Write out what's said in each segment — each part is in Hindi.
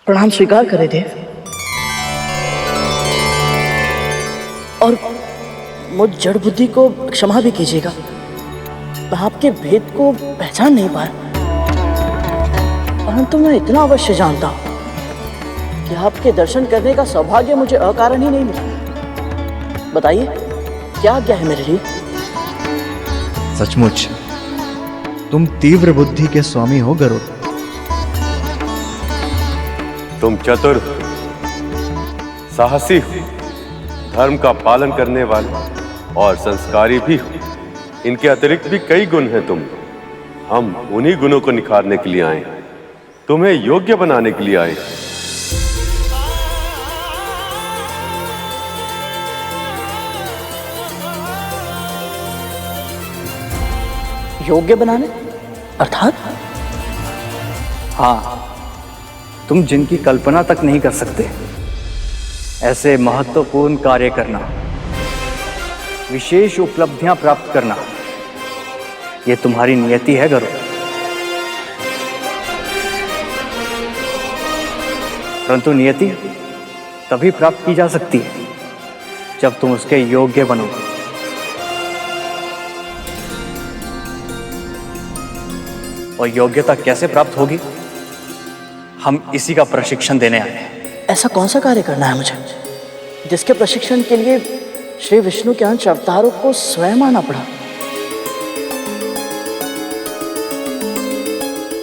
प्रणाम स्वीकार करे देव, और मुझ जड़ बुद्धि को क्षमा भी कीजिएगा। मैं आपके भेद को पहचान नहीं पाया, परंतु मैं इतना अवश्य जानता हूं कि आपके दर्शन करने का सौभाग्य मुझे अकारण ही नहीं मिला। बताइए क्या आज्ञा है मेरे लिए? सचमुच तुम तीव्र बुद्धि के स्वामी हो गरुड़। तुम चतुर, साहसी, धर्म का पालन करने वाले और संस्कारी भी हो। इनके अतिरिक्त भी कई गुण हैं तुम। हम उन्हीं गुणों को निखारने के लिए आए हैं, तुम्हें योग्य बनाने के लिए आए। योग्य बनाने अर्थात? हाँ, तुम जिनकी कल्पना तक नहीं कर सकते ऐसे महत्वपूर्ण कार्य करना, विशेष उपलब्धियां प्राप्त करना, यह तुम्हारी नियति है गरुड़। परंतु नियति तभी प्राप्त की जा सकती है जब तुम उसके योग्य बनो। और योग्यता कैसे प्राप्त होगी, हम इसी का प्रशिक्षण देने आए हैं। ऐसा कौन सा कार्य करना है मुझे जिसके प्रशिक्षण के लिए श्री विष्णु के अंश अवतारों को स्वयं आना पड़ा?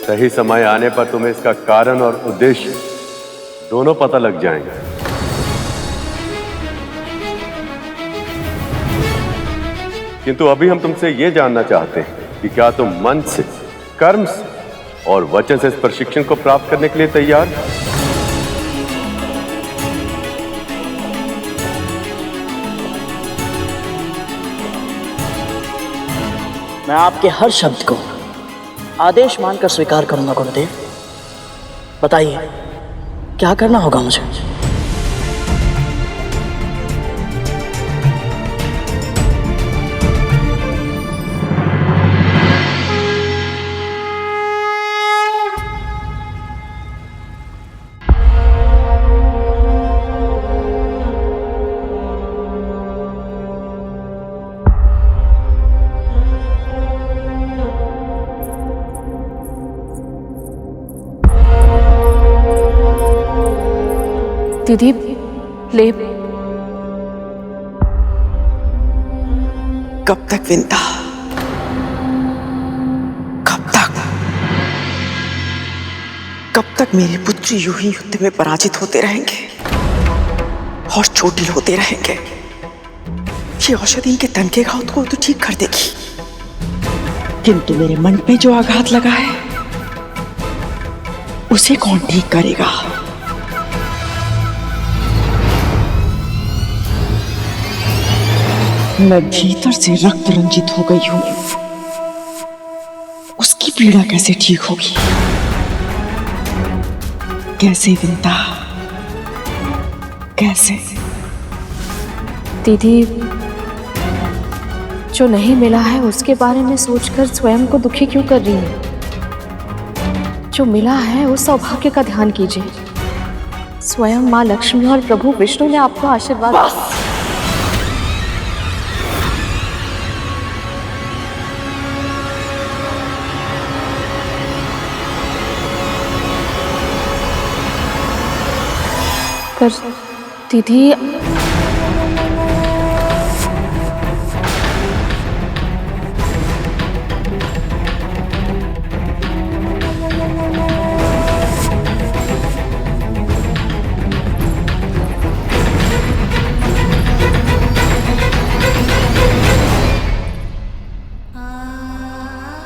सही समय आने पर तुम्हें इसका कारण और उद्देश्य दोनों पता लग जाएंगे। किंतु अभी हम तुमसे यह जानना चाहते हैं कि क्या तुम मन से, कर्म से और वचन से इस प्रशिक्षण को प्राप्त करने के लिए तैयार? मैं आपके हर शब्द को आदेश मानकर स्वीकार करूंगा गुरुदेव। बताइए क्या करना होगा मुझे? दीदी ले। कब तक विंता? कब तक? कब तक मेरे पुत्र यूं ही युद्ध में पराजित होते रहेंगे और चोटिल होते रहेंगे? ये औषधि इनके तन के घाव को तो ठीक कर देगी, किंतु मेरे मन पे जो आघात लगा है उसे कौन ठीक करेगा? मैं भीतर से रक्त रंजित हो गई हूं, उसकी पीड़ा कैसे ठीक होगी? कैसे विंता, कैसे? दीदी जो नहीं मिला है उसके बारे में सोचकर स्वयं को दुखी क्यों कर रही है? जो मिला है उस सौभाग्य का ध्यान कीजिए। स्वयं माँ लक्ष्मी और प्रभु विष्णु ने आपको आशीर्वाद। पर दीदी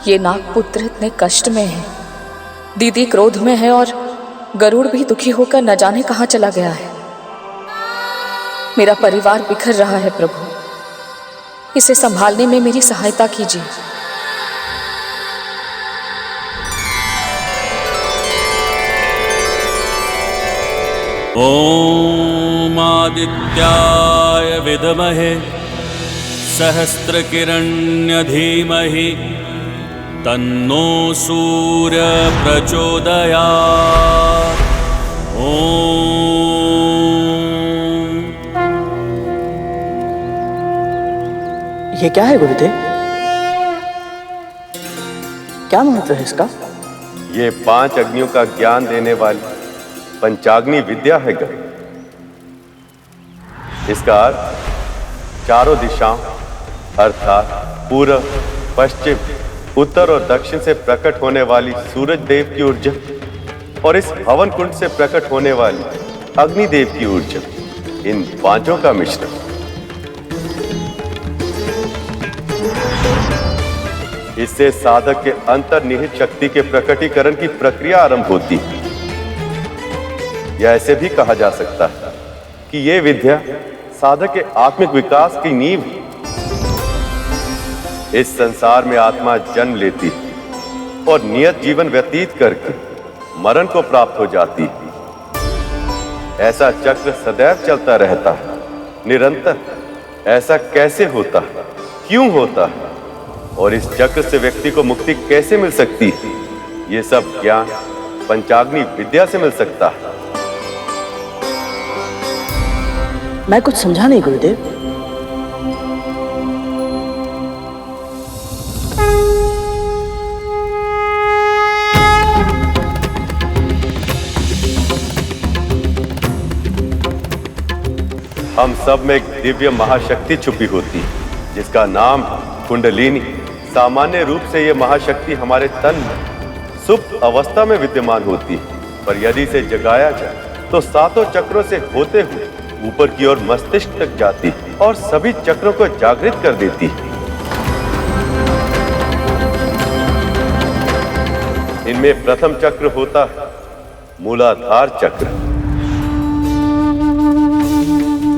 ये नागपुत्र इतने कष्ट में है, दीदी क्रोध में है और गरुड़ भी दुखी होकर न जाने कहां चला गया है। मेरा परिवार बिखर रहा है प्रभु, इसे संभालने में मेरी सहायता कीजिए। ओम आदित्याय विद्महे सहस्त्रकिरण्य धीमहि तन्नो सूर्य प्रचोदयात्। ओम। ये क्या है गुरुदेव? क्या महत्व है इसका? ये 5 अग्नियों का ज्ञान देने वाली पंचाग्नि विद्या है गण। इसका अर्थ चारों दिशाओं अर्थात पूर्व, पश्चिम, उत्तर और दक्षिण से प्रकट होने वाली सूरज देव की ऊर्जा और इस हवन कुंड से प्रकट होने वाली अग्निदेव की ऊर्जा, इन 5 का मिश्रण। इससे साधक के अंतर्निहित शक्ति के प्रकटीकरण की प्रक्रिया आरंभ होती है। यह ऐसे भी कहा जा सकता है कि यह विद्या साधक के आत्मिक विकास की नींव है। इस संसार में आत्मा जन्म लेती है और नियत जीवन व्यतीत करके मरण को प्राप्त हो जाती है। ऐसा चक्र सदैव चलता रहता है, निरंतर। ऐसा कैसे होता है, क्यों होता है और इस चक्र से व्यक्ति को मुक्ति कैसे मिल सकती है, ये सब ज्ञान पंचाग्नि विद्या से मिल सकता है। मैं कुछ समझा नहीं गुरुदेव। हम सब में एक दिव्य महाशक्ति छुपी होती है जिसका नाम कुंडलिनी। सामान्य रूप से यह महाशक्ति हमारे तन में सुप्त अवस्था में विद्यमान होती है, पर यदि इसे जगाया जाए तो 7 चक्रों से होते हुए ऊपर की ओर मस्तिष्क तक जाती है और सभी चक्रों को जागृत कर देती है। इनमें प्रथम चक्र होता है मूलाधार चक्र।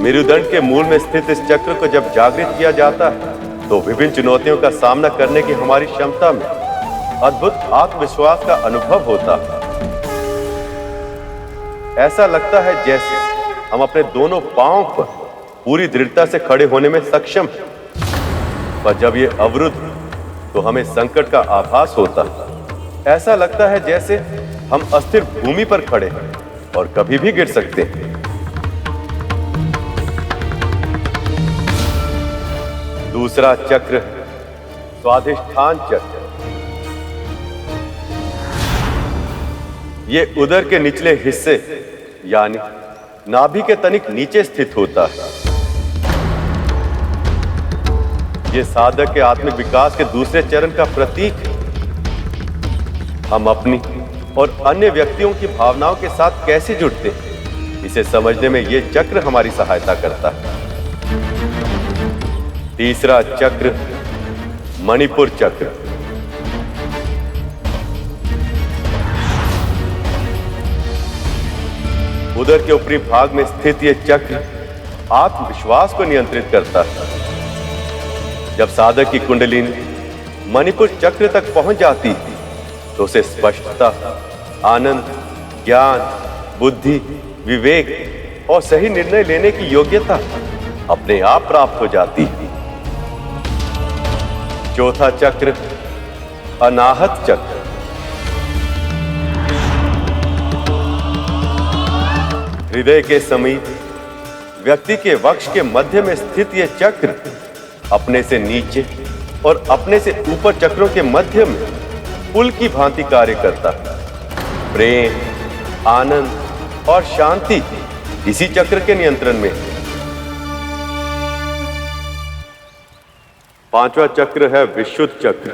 मेरुदंड के मूल में स्थित इस चक्र को जब जागृत किया जाता है तो विभिन्न चुनौतियों का सामना करने की हमारी क्षमता में अद्भुत आत्मविश्वास का अनुभव होता है। ऐसा लगता है जैसे हम अपने दोनों पांवों पर पूरी दृढ़ता से खड़े होने में सक्षम हैं। पर जब ये अवरुद्ध तो हमें संकट का आभास होता है। ऐसा लगता है जैसे हम अस्थिर भूमि पर खड़े हैं और कभी भी गिर सकते हैं। दूसरा चक्र स्वाधिष्ठान चक्र। ये उदर के निचले हिस्से यानी नाभि के तनिक नीचे स्थित होता है। ये साधक के आत्मिक विकास के दूसरे चरण का प्रतीक है। हम अपनी और अन्य व्यक्तियों की भावनाओं के साथ कैसे जुड़ते हैं, इसे समझने में ये चक्र हमारी सहायता करता है। तीसरा चक्र मणिपुर चक्र। उदर के ऊपरी भाग में स्थित यह चक्र आत्मविश्वास को नियंत्रित करता है। जब साधक की कुंडलिनी मणिपुर चक्र तक पहुंच जाती है तो उसे स्पष्टता, आनंद, ज्ञान, बुद्धि, विवेक और सही निर्णय लेने की योग्यता अपने आप प्राप्त हो जाती है। चौथा चक्र अनाहत चक्र। हृदय के समीप व्यक्ति के वक्ष के मध्य में स्थित यह चक्र अपने से नीचे और अपने से ऊपर चक्रों के मध्य में पुल की भांति कार्य करता है। प्रेम, आनंद और शांति इसी चक्र के नियंत्रण में है। पांचवा चक्र है विशुद्ध चक्र।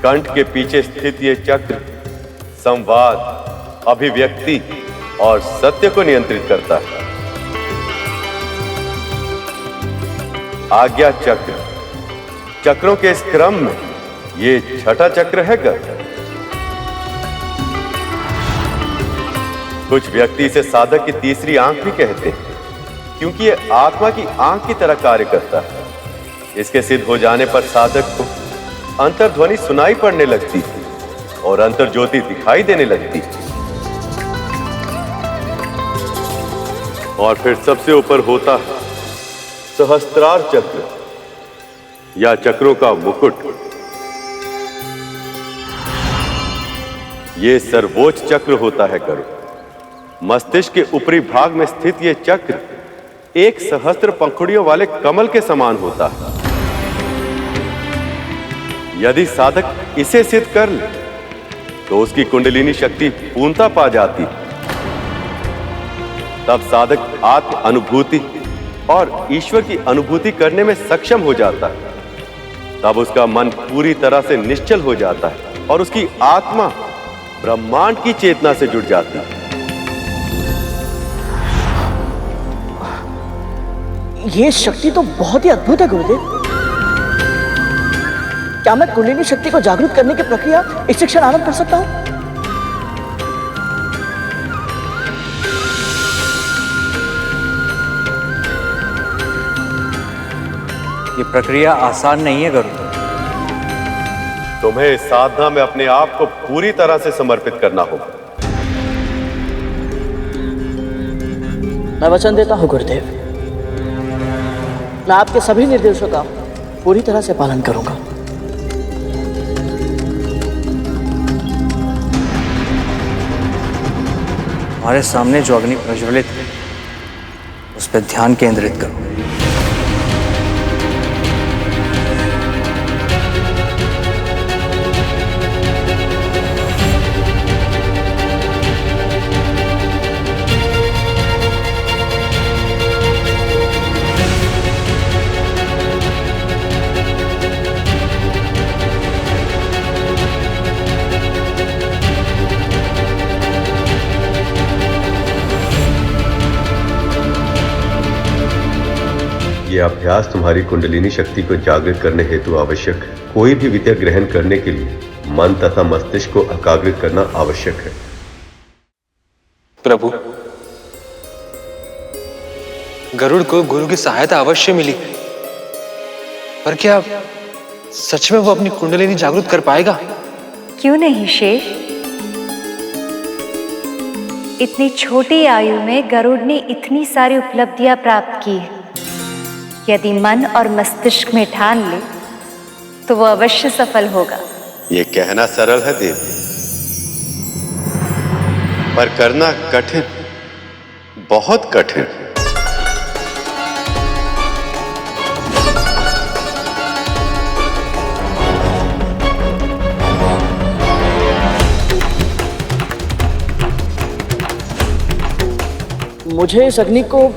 कंठ के पीछे स्थित यह चक्र संवाद, अभिव्यक्ति और सत्य को नियंत्रित करता है। आज्ञा चक्र। चक्रों के इस क्रम में ये छठा चक्र है गर्भ। कुछ व्यक्ति इसे साधक की तीसरी आंख भी कहते हैं, क्योंकि ये आत्मा की आंख की तरह कार्य करता है। इसके सिद्ध हो जाने पर साधक को अंतर्ध्वनि सुनाई पड़ने लगती है और अंतर्ज्योति दिखाई देने लगती है। और फिर सबसे ऊपर होता है सहस्त्रार चक्र या चक्रों का मुकुट, ये सर्वोच्च चक्र होता है गरुड़। मस्तिष्क के ऊपरी भाग में स्थित यह चक्र एक सहस्त्र पंखुड़ियों वाले कमल के समान होता है। यदि साधक इसे सिद्ध कर ले तो उसकी कुंडलिनी शक्ति पूर्णता पा जाती। तब साधक आत्म अनुभूति और ईश्वर की अनुभूति करने में सक्षम हो जाता है। तब उसका मन पूरी तरह से निश्चल हो जाता है और उसकी आत्मा ब्रह्मांड की चेतना से जुड़ जाती है। ये शक्ति तो बहुत ही अद्भुत है गुरुदेव। क्या मैं कुंडलिनी शक्ति को जागृत करने की प्रक्रिया इस क्षण आरंभ कर सकता हूं? ये प्रक्रिया आसान नहीं है गरुड़। तुम्हें इस साधना में अपने आप को पूरी तरह से समर्पित करना होगा। मैं वचन देता हूं गुरुदेव, मैं आपके सभी निर्देशों का पूरी तरह से पालन करूंगा। हमारे सामने जो अग्नि प्रज्वलित है उस पर ध्यान केंद्रित करो। ये अभ्यास तुम्हारी कुंडलिनी शक्ति को जागृत करने हेतु आवश्यक है। कोई भी विद्या ग्रहण करने के लिए मन तथा मस्तिष्क को एकाग्रित करना आवश्यक है। प्रभु, गरुड़ को गुरु की सहायता अवश्य मिली, पर क्या सच में वो अपनी कुंडलिनी जागृत कर पाएगा? क्यों नहीं शेष। इतनी छोटी आयु में गरुड़ ने इतनी सारी उपलब्धियां प्राप्त की है। यदि मन और मस्तिष्क में ठान ले तो वो अवश्य सफल होगा। ये कहना सरल है देवी, पर करना कठिन, बहुत कठिन। मुझे इस अग्नि को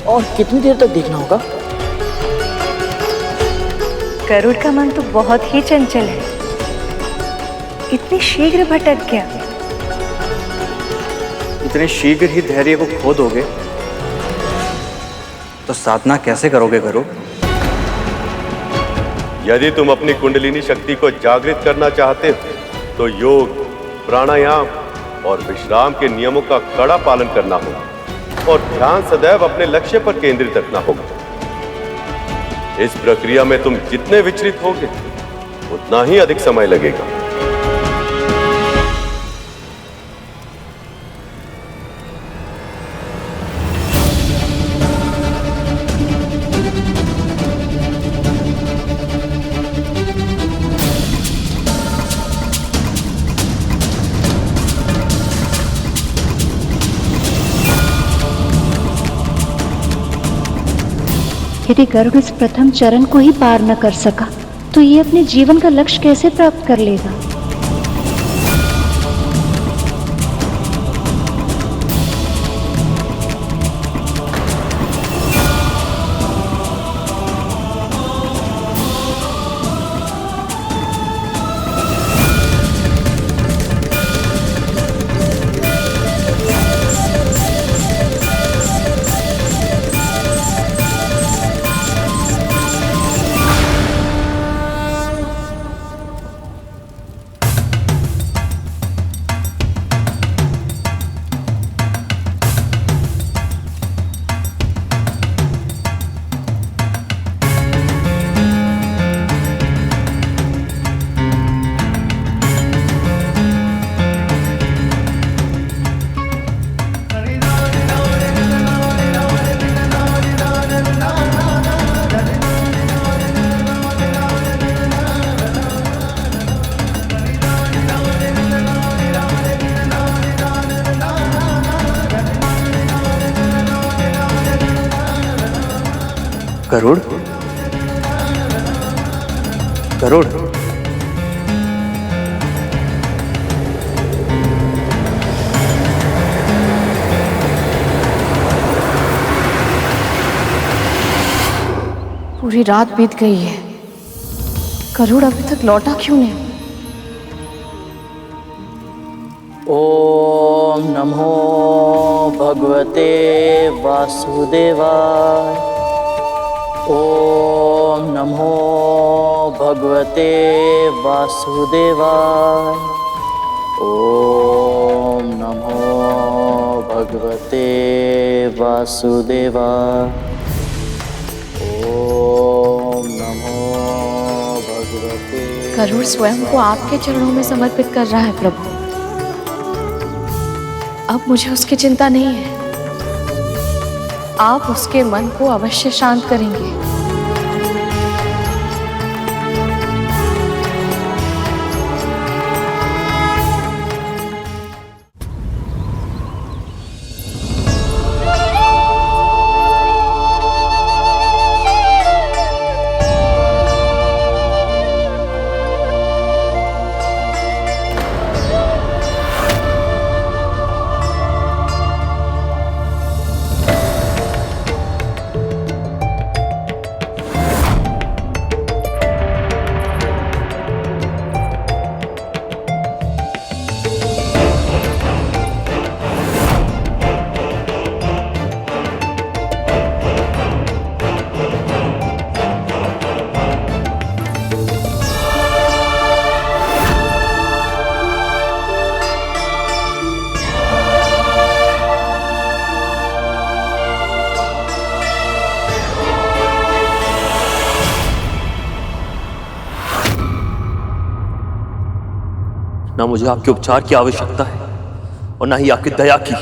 और कितनी देर तक देखना होगा? गरुड़ का मन तो बहुत ही चंचल है, इतनी शीघ्र भटक गया। इतने शीघ्र ही धैर्य को खो दोगे तो साधना कैसे करोगे गरुड़? यदि तुम अपनी कुंडलिनी शक्ति को जागृत करना चाहते हो तो योग, प्राणायाम और विश्राम के नियमों का कड़ा पालन करना होगा और ध्यान सदैव अपने लक्ष्य पर केंद्रित रखना होगा। इस प्रक्रिया में तुम जितने विचलित होगे उतना ही अधिक समय लगेगा। यदि गरुड़ इस प्रथम चरण को ही पार न कर सका तो ये अपने जीवन का लक्ष्य कैसे प्राप्त कर लेगा? गरुड़, गरुड़, पूरी रात बीत गई है, गरुड़ अभी तक लौटा क्यों नहीं? ओम नमो भगवते वासुदेवाय। ओम नमो भगवते वासुदेवाय। ओम नमो भगवते वासुदेवाय। ओम नमो भगवते। गरुड़ स्वयं को आपके चरणों में समर्पित कर रहा है प्रभु। अब मुझे उसकी चिंता नहीं है, आप उसके मन को अवश्य शांत करेंगे। ना मुझे आपके उपचार की आवश्यकता है और ना ही आपकी दया की।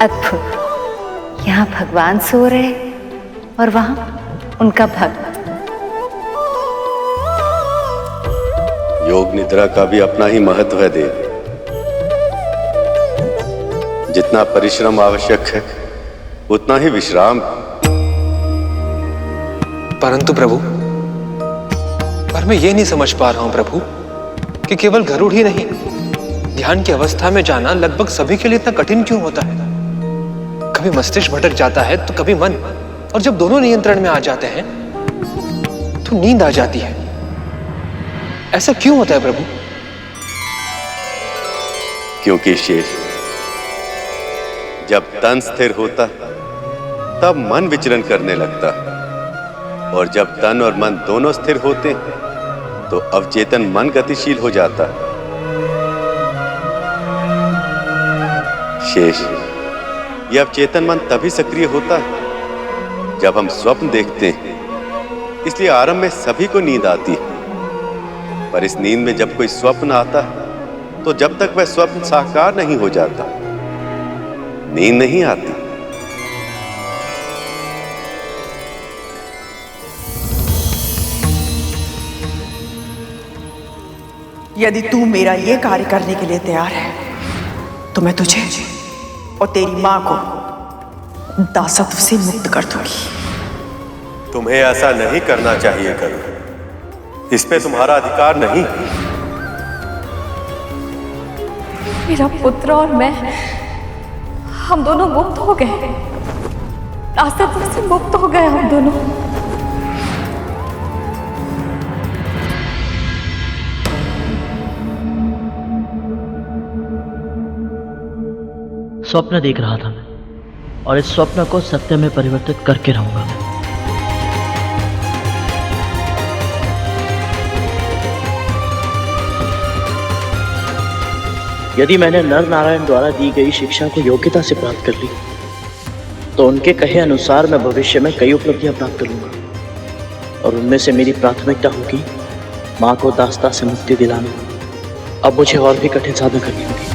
अद्भुत, यहाँ भगवान सो रहे और वहां उनका भक्त। योग निद्रा का भी अपना ही महत्व है देव। जितना परिश्रम आवश्यक है उतना ही विश्राम। परंतु प्रभु, पर मैं ये नहीं समझ पा रहा हूं प्रभु कि केवल गरुड़ ही नहीं, ध्यान की अवस्था में जाना लगभग सभी के लिए इतना कठिन क्यों होता है? कभी मस्तिष्क भटक जाता है तो कभी मन, और जब दोनों नियंत्रण में आ जाते हैं तो नींद आ जाती है। ऐसा क्यों होता है प्रभु? क्योंकि शेष, जब तन स्थिर होता तब मन विचरण करने लगता, और जब तन और मन दोनों स्थिर होते तो अवचेतन मन गतिशील हो जाता। शेष, यह अवचेतन मन तभी सक्रिय होता है जब हम स्वप्न देखते हैं। इसलिए आरंभ में सभी को नींद आती है, पर इस नींद में जब कोई स्वप्न आता है तो जब तक वह स्वप्न साकार नहीं हो जाता नींद नहीं आती। यदि तू मेरा ये कार्य करने के लिए तैयार है तो मैं तुझे और तेरी मां को दासत्व से मुक्त कर दूंगी। तुम्हें ऐसा नहीं करना चाहिए करो, इस पे तुम्हारा अधिकार नहीं। मेरा पुत्र और मैं, हम दोनों मुक्त हो गए, दासत्व से मुक्त हो गए हम दोनों। स्वप्न देख रहा था मैं, और इस स्वप्न को सत्य में परिवर्तित करके रहूंगा मैं। यदि मैंने नर नारायण द्वारा दी गई शिक्षा को योग्यता से प्राप्त कर ली तो उनके कहे अनुसार मैं भविष्य में कई उपलब्धियां प्राप्त करूंगा, और उनमें से मेरी प्राथमिकता होगी माँ को दास्ता से मुक्ति दिलाना। अब मुझे और भी कठिन साधना करनी होगी।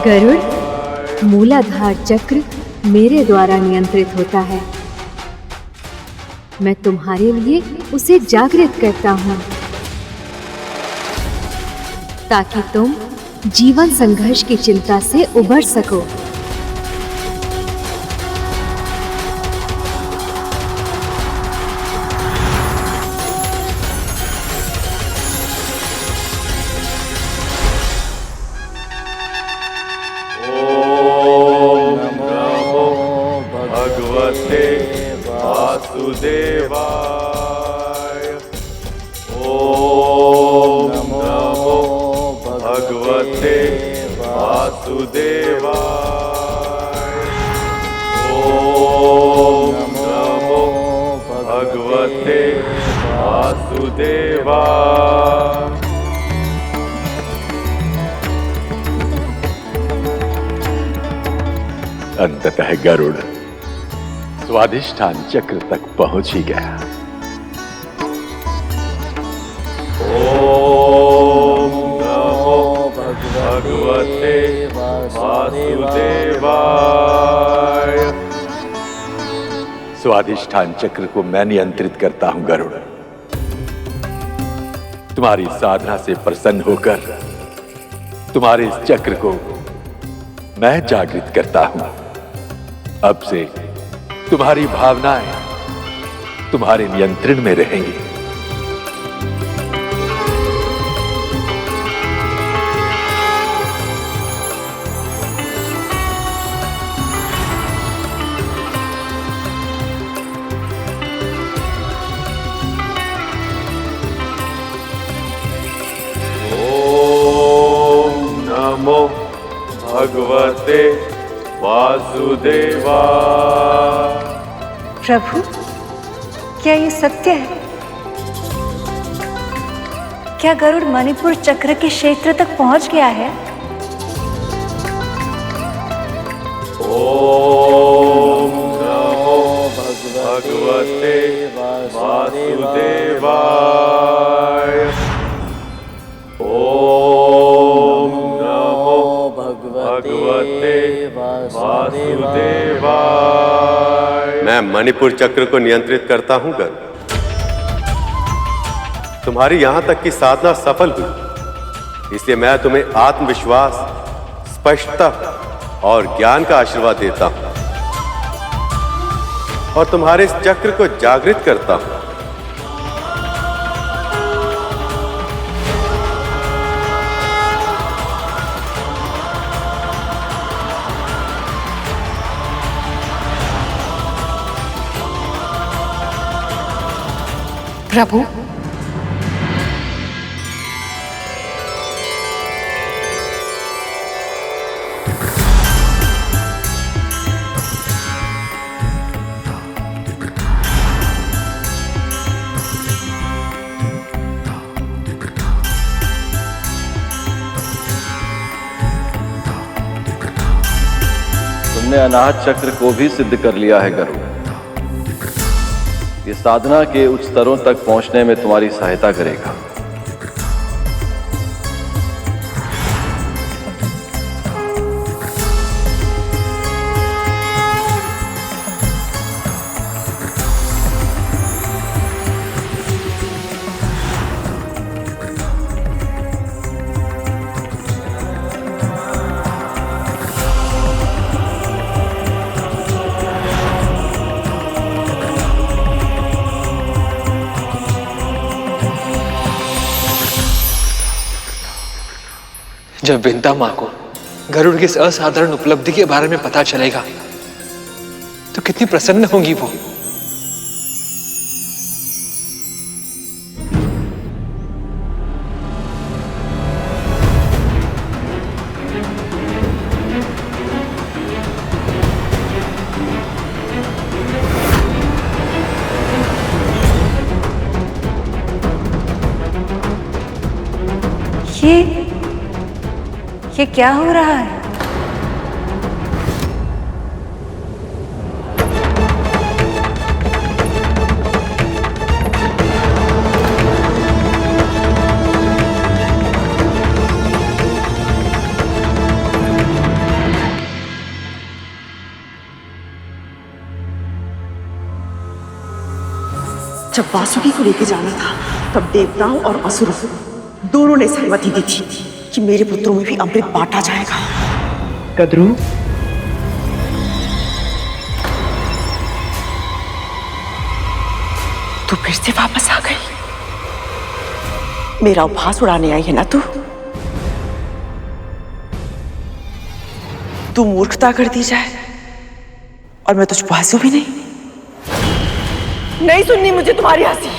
गरुड़ मूलाधार चक्र मेरे द्वारा नियंत्रित होता है। मैं तुम्हारे लिए उसे जागृत करता हूँ ताकि तुम जीवन संघर्ष की चिंता से उबर सको। अंततः गरुड़ स्वाधिष्ठान चक्र तक पहुंच ही गया। ओम नमो भगवते वासुदेवाय। स्वाधिष्ठान चक्र को मैं नियंत्रित करता हूं गरुड़। तुम्हारी साधना से प्रसन्न होकर तुम्हारे इस चक्र को मैं जागृत करता हूं। अब से तुम्हारी भावनाएं तुम्हारे नियंत्रण में रहेंगी। ओम नमो भगवते वासुदेवा। प्रभु, क्या ये सत्य है? क्या गरुड़ मणिपुर चक्र के क्षेत्र तक पहुंच गया है? ओम नमो भगवते वासुदेवाय। ओम नमो भगवते वासुदेवाय। मैं मणिपुर चक्र को नियंत्रित करता हूं गरुड़। तुम्हारी यहां तक की साधना सफल हुई, इसलिए मैं तुम्हें आत्मविश्वास, स्पष्टता और ज्ञान का आशीर्वाद देता हूं और तुम्हारे इस चक्र को जागृत करता हूं। प्रभु, तुमने अनाहत चक्र को भी सिद्ध कर लिया है गरुड़। ये साधना के उच्च स्तरों तक पहुंचने में तुम्हारी सहायता करेगा। जब विंता माँ को गरुड़ की इस असाधारण उपलब्धि के बारे में पता चलेगा तो कितनी प्रसन्न होंगी वो। ये क्या हो रहा है? जब वासुकी को लेके जाना था तब देवताओं और असुरों दोनों ने सहमति दी थी कि मेरे पुत्रों में भी अमृत बांटा जाएगा। कद्रू, तू फिर से वापस आ गई। मेरा उपहास उड़ाने आई है ना तू मूर्खता कर दी जाए और मैं तुझ को हंसू भी नहीं सुननी मुझे तुम्हारी हंसी।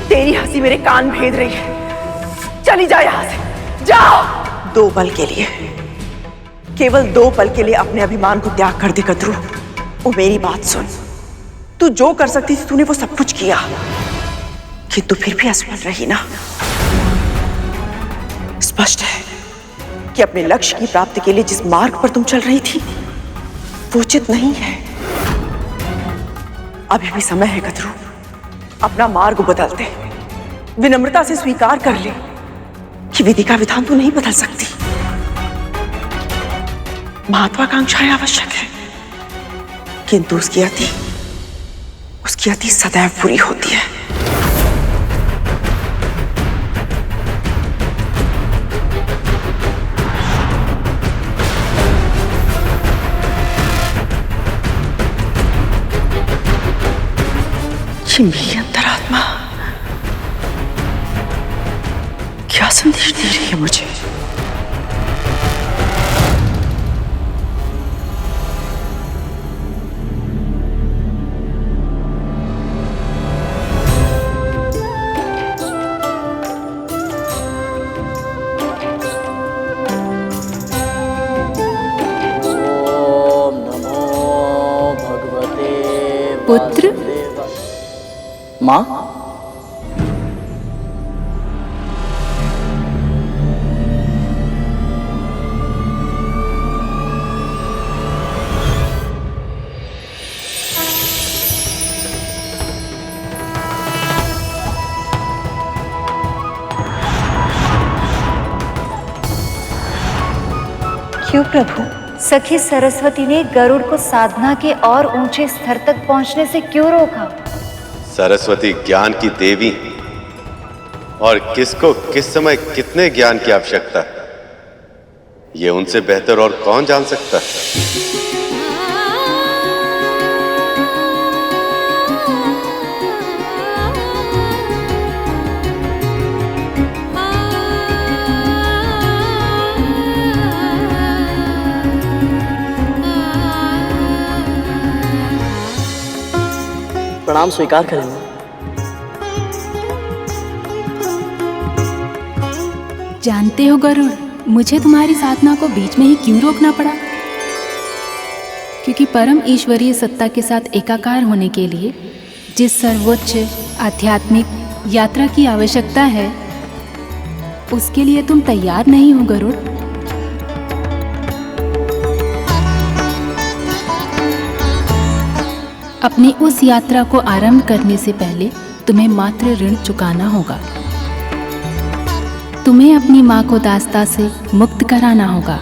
तेरी हंसी मेरे कान भेद रही है। चली जा यहां से, जाओ। 2 पल के लिए, केवल 2 पल के लिए अपने अभिमान को त्याग कर दे कद्रू। वो मेरी बात सुन, तू जो कर सकती थी तूने वो सब कुछ किया, किंतु फिर भी असफल रही ना। स्पष्ट है कि अपने लक्ष्य की प्राप्ति के लिए जिस मार्ग पर तुम चल रही थी वो उचित नहीं है। अभी भी समय है कद्रू, अपना मार्ग बदल दे। विनम्रता से स्वीकार कर ले कि विधि का विधान तू नहीं बदल सकती। महत्वाकांक्षाएं आवश्यक है, किंतु उसकी अति सदैव बुरी होती है। मेरी अंतरात्मा क्या संदेश दे रही है मुझे? ओम नमो भगवते पुत्र, माँ, क्यों प्रभु? सखी सरस्वती ने गरुड़ को साधना के और ऊंचे स्तर तक पहुंचने से क्यों रोका? सरस्वती ज्ञान की देवी और किसको किस समय कितने ज्ञान की आवश्यकता है, ये उनसे बेहतर और कौन जान सकता है। प्रणाम स्वीकार करें माँ। जानते हो गरुड़, मुझे तुम्हारी साधना को बीच में ही क्यों रोकना पड़ा? क्योंकि परम ईश्वरीय सत्ता के साथ एकाकार होने के लिए जिस सर्वोच्च आध्यात्मिक यात्रा की आवश्यकता है उसके लिए तुम तैयार नहीं हो गरुड़। अपनी उस यात्रा को आरंभ करने से पहले तुम्हें मात्र ऋण चुकाना होगा। तुम्हें अपनी माँ को दास्ता से मुक्त कराना होगा।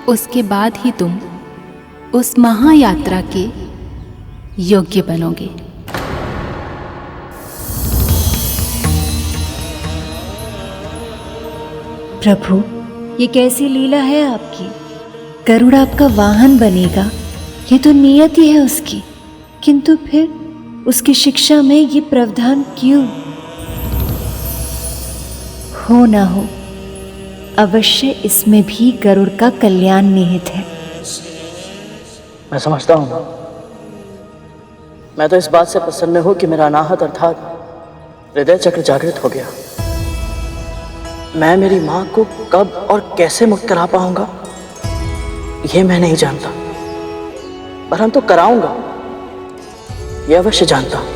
उसके बाद ही तुम उस महायात्रा के योग्य बनोगे। प्रभु, ये कैसी लीला है आपकी? गरुड़ आपका वाहन बनेगा, ये तो नियति है उसकी। किंतु फिर उसकी शिक्षा में ये प्रावधान क्यों? हो ना हो, अवश्य इसमें भी गरुड़ का कल्याण निहित है। मैं समझता हूँ। मैं तो इस बात से प्रसन्न हूं कि मेरा अनाहत अर्थात हृदय चक्र जागृत हो गया। मैं मेरी मां को कब और कैसे मुक्त करा पाऊंगा ये मैं नहीं जानता, परंतु कराऊंगा ये अवश्य जानता हूं।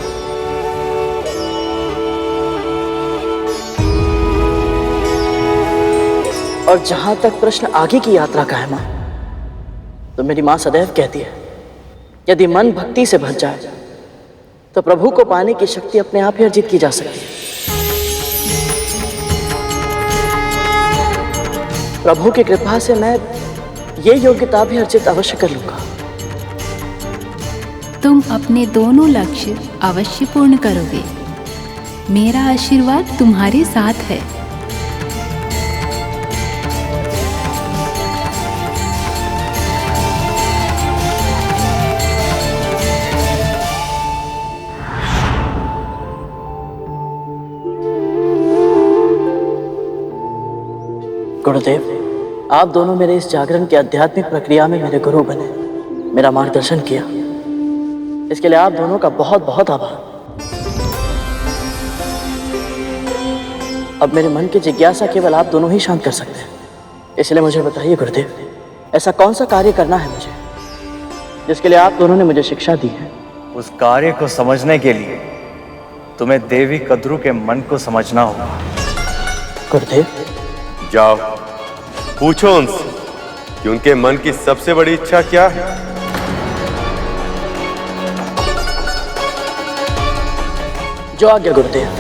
और जहां तक प्रश्न आगे की यात्रा का है मां, तो मेरी मां सदैव कहती है यदि मन भक्ति से भर जाए तो प्रभु को पाने की शक्ति अपने आप ही अर्जित की जा सकती है। प्रभु की कृपा से मैं ये योग्यता भी अर्जित अवश्य कर लूंगा। तुम अपने दोनों लक्ष्य अवश्य पूर्ण करोगे। मेरा आशीर्वाद तुम्हारे साथ है। गुरुदेव, आप दोनों मेरे इस जागरण की आध्यात्मिक प्रक्रिया में मेरे गुरु बने, मेरा मार्गदर्शन किया, इसके लिए आप दोनों का बहुत बहुत आभार। अब मेरे मन की जिज्ञासा केवल आप दोनों ही शांत कर सकते हैं, इसलिए मुझे बताइए गुरुदेव, ऐसा कौन सा कार्य करना है मुझे जिसके लिए आप दोनों ने मुझे शिक्षा दी है? उस कार्य को समझने के लिए तुम्हें देवी कद्रू के मन को समझना होगा। गुरुदेव, जाओ पूछो उनसे कि उनके मन की सबसे बड़ी इच्छा क्या है। जो आज्ञा गुरुदेव।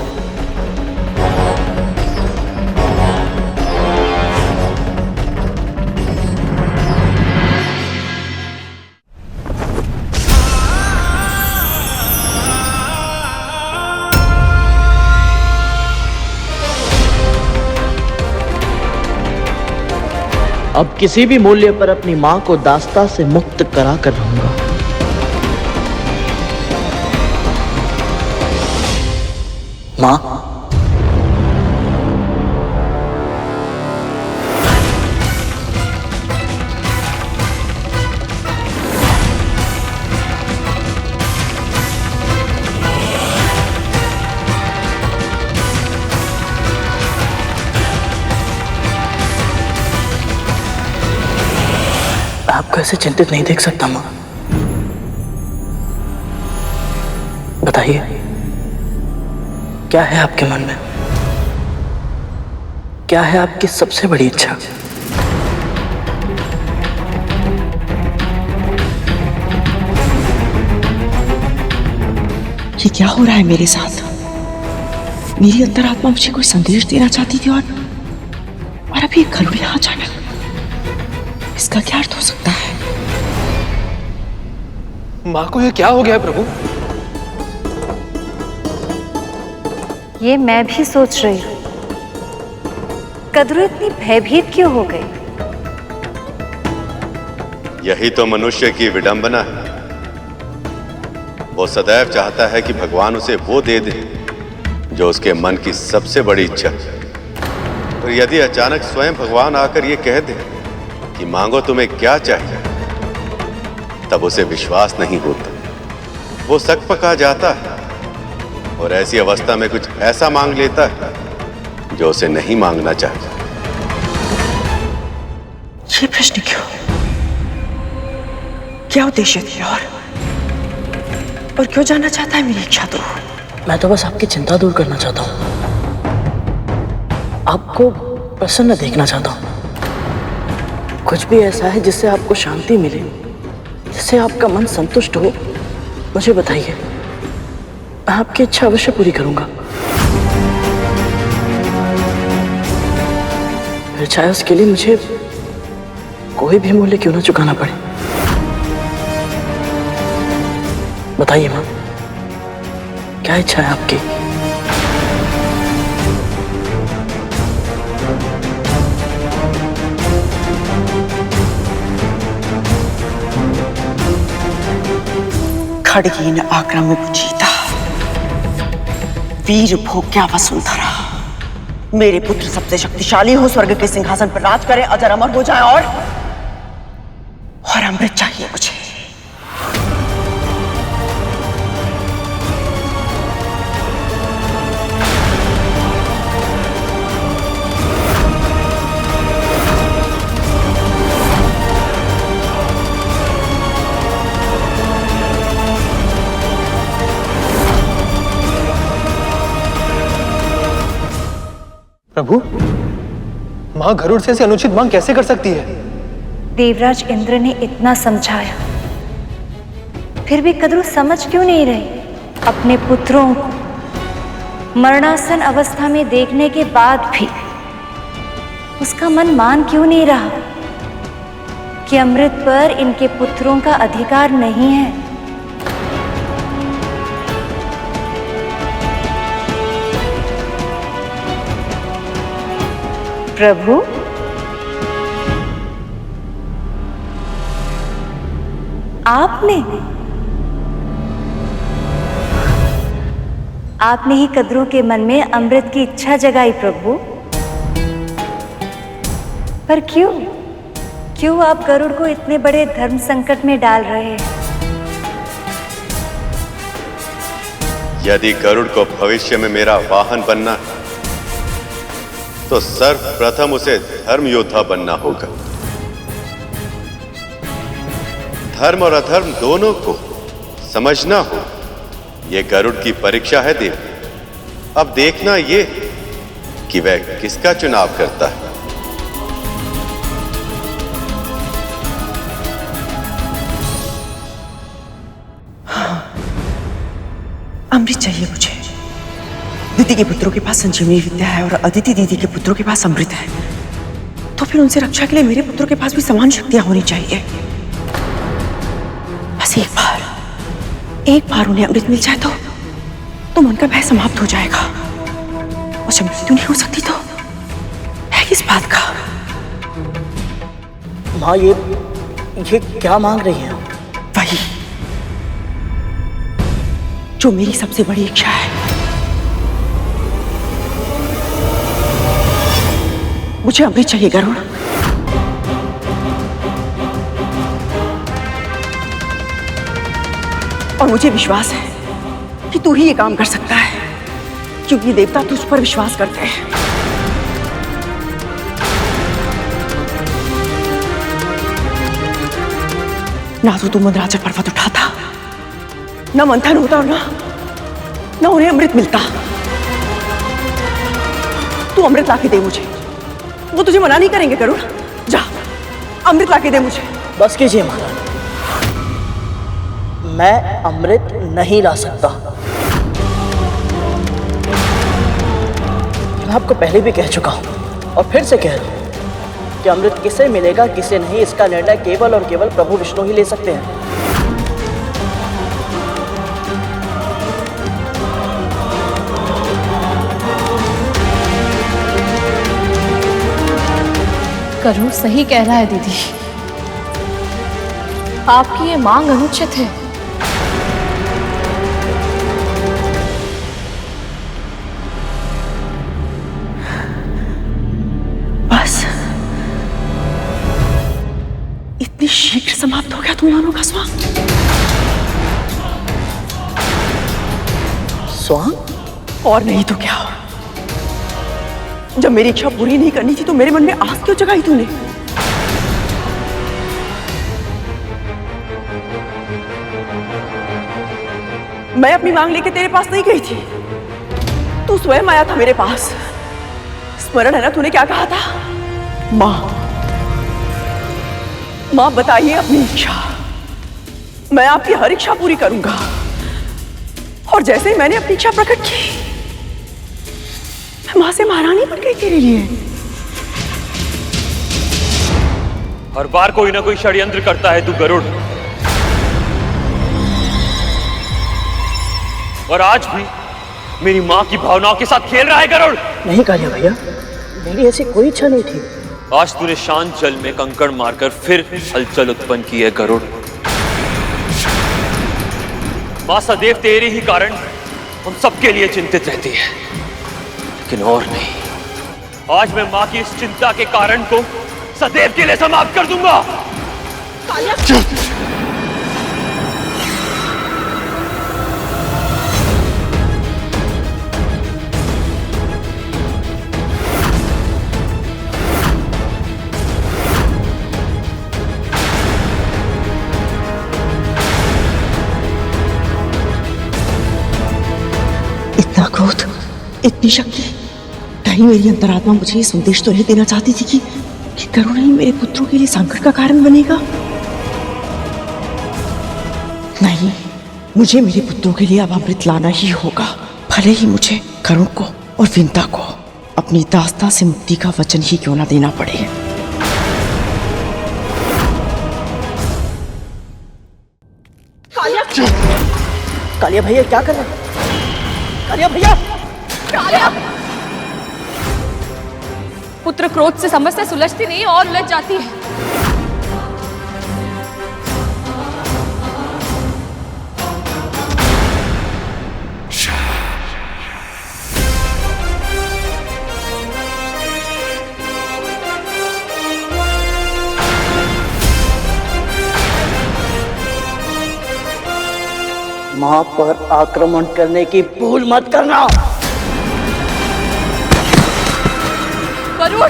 अब किसी भी मूल्य पर अपनी मां को दास्ता से मुक्त करा कर रहूंगा। मां, आपको ऐसे चिंतित नहीं देख सकता मां। बताइए, क्या है आपके मन में? क्या है आपकी सबसे बड़ी इच्छा? ये क्या हो रहा है मेरे साथ? मेरी अंतरात्मा मुझे कोई संदेश देना चाहती थी और अभी गरुड़ यहाँ जाना, इसका क्या अर्थ हो सकता है? माँ को ये क्या हो गया है प्रभु? ये मैं भी सोच रही हूँ, कद्रू इतनी भयभीत क्यों हो गई? यही तो मनुष्य की विडंबना है। वो सदैव चाहता है कि भगवान उसे वो दे दे जो उसके मन की सबसे बड़ी इच्छा है। और यदि अचानक स्वयं भगवान आकर ये कह दे कि मांगो तुम्हें क्या चाहिए, तब उसे विश्वास नहीं होता। वो सक पका जाता है और ऐसी अवस्था में कुछ ऐसा मांग लेता है जो उसे नहीं मांगना चाहिए। ये प्रश्न क्यों? क्या उद्देश्य थी और क्यों जानना चाहता है मेरी इच्छा? तो मैं तो बस आपकी चिंता दूर करना चाहता हूँ, आपको प्रसन्न देखना चाहता हूँ। कुछ भी ऐसा है जिससे आपको शांति मिले, जिससे आपका मन संतुष्ट हो, मुझे बताइए। मैं आपकी इच्छा अवश्य पूरी करूंगा, फिर चाहे उसके लिए मुझे कोई भी मूल्य क्यों ना चुकाना पड़े। बताइए मां, क्या इच्छा है आपकी? खड़गीन आक्रम जीता, वीर भोग्या वसुंधरा। मेरे पुत्र सबसे शक्तिशाली हो, स्वर्ग के सिंहासन पर राज करे, अजर अमर हो जाए, और अमृत चाहिए मुझे। प्रभु, मां गरुड़ से ऐसी अनुचित मांग कैसे कर सकती है? देवराज इंद्र ने इतना समझाया, फिर भी कद्रू समझ क्यों नहीं रही? अपने पुत्रों को मरणासन अवस्था में देखने के बाद भी उसका मन मान क्यों नहीं रहा कि अमृत पर इनके पुत्रों का अधिकार नहीं है? प्रभु, आपने ही कद्रू के मन में अमृत की इच्छा जगाई प्रभु। पर क्यों आप गरुड़ को इतने बड़े धर्म संकट में डाल रहे हैं? यदि गरुड़ को भविष्य में मेरा वाहन बनना है तो सर्वप्रथम उसे धर्म योद्धा बनना होगा। धर्म और अधर्म दोनों को समझना हो, यह गरुड़ की परीक्षा है देव। अब देखना ये कि वह किसका चुनाव करता है। अमृत चाहिए मुझे। दीदी के पुत्रों के पास संजीवनी विद्या है और अदिति दीदी के पुत्रों के पास अमृत है, तो फिर उनसे रक्षा के लिए मेरे पुत्रों के पास भी समान शक्तियां होनी चाहिए। बस एक बार उन्हें अमृत मिल जाए तो उनका भय समाप्त हो जाएगा। और जब मृत्यु नहीं हो सकती तो है किस बात का? माँ, ये क्या मांग रही है? वही जो मेरी सबसे बड़ी इच्छा है। मुझे अमृत चाहिए गरुड़। और मुझे विश्वास है कि तू ही ये काम कर सकता है, क्योंकि देवता तुझ पर विश्वास करते हैं। ना तो तू मंदराचल पर्वत उठाता, ना मंथन होता, और ना उन्हें अमृत मिलता। तू अमृत लाके दे मुझे, वो तुझे मना नहीं करेंगे गरुड़। जा, अमृत लाके दे मुझे। बस कीजिए महाराज, मैं अमृत नहीं ला सकता। मैं आपको पहले भी कह चुका हूं और फिर से कह रहा हूं कि अमृत किसे मिलेगा किसे नहीं, इसका निर्णय केवल और केवल प्रभु विष्णु ही ले सकते हैं। गरुड़ सही कह रहा है दीदी, आपकी ये मांग अनुचित है। बस इतनी शीघ्र समाप्त हो गया तुम दोनों का स्वांग? स्वांग? और नहीं तो क्या। जब मेरी इच्छा पूरी नहीं करनी थी तो मेरे मन में आस क्यों जगाई तूने? मैं अपनी मांग लेके तेरे पास नहीं गई थी, तू स्वयं आया था मेरे पास। स्मरण है ना तूने क्या कहा था? मां बताइए अपनी इच्छा, मैं आपकी हर इच्छा पूरी करूंगा। और जैसे ही मैंने अपनी इच्छा प्रकट की, मां से महारानी बन गई तेरे लिए। हर बार कोई ना कोई षड्यंत्र करता है तू गरुड़, और आज भी मेरी मां की भावनाओं के साथ खेल रहा है गरुड़। नहीं कालिया भैया, मेरी ऐसी कोई इच्छा नहीं थी। आज तूने शांत जल में कंकड़ मारकर फिर हलचल उत्पन्न की है गरुड़। मां सदैव तेरे ही कारण हम सबके लिए चिंतित रहती है, लेकिन और नहीं। आज मैं मां की इस चिंता के कारण को सदैव के लिए समाप्त कर दूंगा। इतना क्रोध, इतनी शक्ति, कहीं मेरी अंतरात्मा मुझे ये संदेश तो नहीं देना चाहती थी कि गरुड़ ही मेरे पुत्रों के लिए संकट का कारण बनेगा। नहीं, मुझे मेरे पुत्रों के लिए अब अमृत लाना ही होगा, भले ही मुझे गरुड़ को और विंता को अपनी दास्ता से मुक्ति का वचन ही क्यों ना देना पड़े। कालिया भैया क्या कर रहे हैं? कालिया भैया! कालिया! पुत्र क्रोध से समस्या सुलझती नहीं और उलझ जाती है। मां पर आक्रमण करने की भूल मत करना। गरुड़!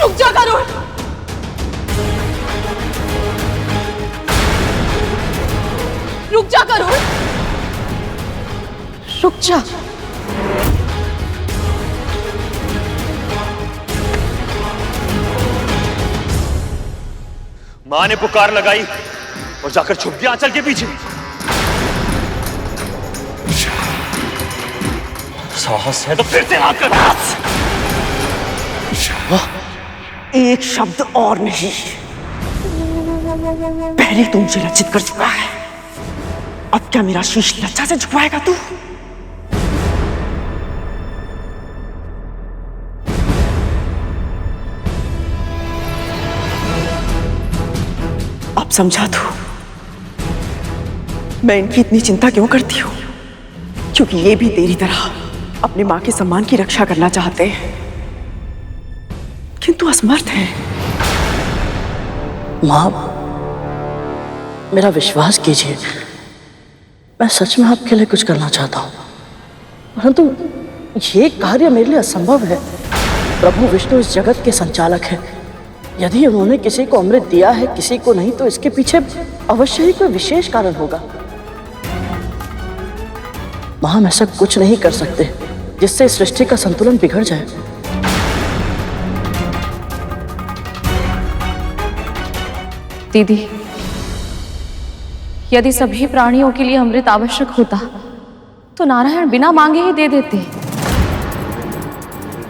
रुक जा गरुड़! रुक जा गरुड़! रुक जा। मां ने पुकार लगाई और जाकर छुप गया आंचल के पीछे। साहस है तो फिर से आकर एक शब्द और नहीं, पहले तू मुझे लज्जित कर चुका है, अब क्या मेरा शीश लज्जा से झुकाएगा तू? अब समझा तू मैं इनकी इतनी चिंता क्यों करती हूं, क्योंकि ये भी तेरी तरह अपनी मां के सम्मान की रक्षा करना चाहते हैं, किंतु असमर्थ है। मां, मेरा विश्वास कीजिए, मैं सच में आपके लिए कुछ करना चाहता हूं, परंतु ये कार्य मेरे लिए असंभव है। प्रभु विष्णु इस जगत के संचालक हैं। यदि उन्होंने किसी को अमृत दिया है, किसी को नहीं, तो इसके पीछे अवश्य ही कोई विशेष कारण होगा। मां, हम ऐसा कुछ नहीं कर सकते जिससे इस सृष्टि का संतुलन बिगड़ जाए। दीदी, यदि सभी प्राणियों के लिए अमृत आवश्यक होता तो नारायण बिना मांगे ही दे देते,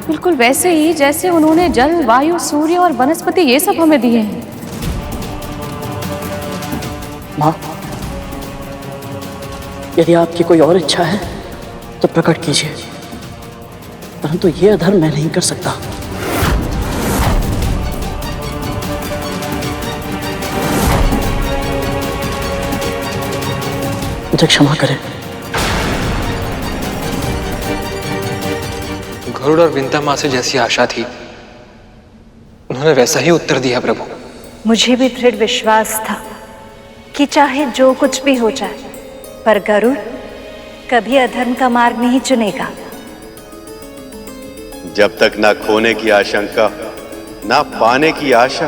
बिल्कुल वैसे ही जैसे उन्होंने जल, वायु, सूर्य और वनस्पति ये सब हमें दिए हैं। मां, यदि आपकी कोई और इच्छा है तो प्रकट कीजिए, परंतु ये अधर्म मैं नहीं कर सकता। मुझे क्षमा करें। गरुड़ और विंता मां से जैसी आशा थी, उन्होंने वैसा ही उत्तर दिया प्रभु। मुझे भी दृढ़ विश्वास था कि चाहे जो कुछ भी हो जाए, पर गरुड़ कभी अधर्म का मार्ग नहीं चुनेगा। जब तक ना खोने की आशंका, ना पाने की आशा,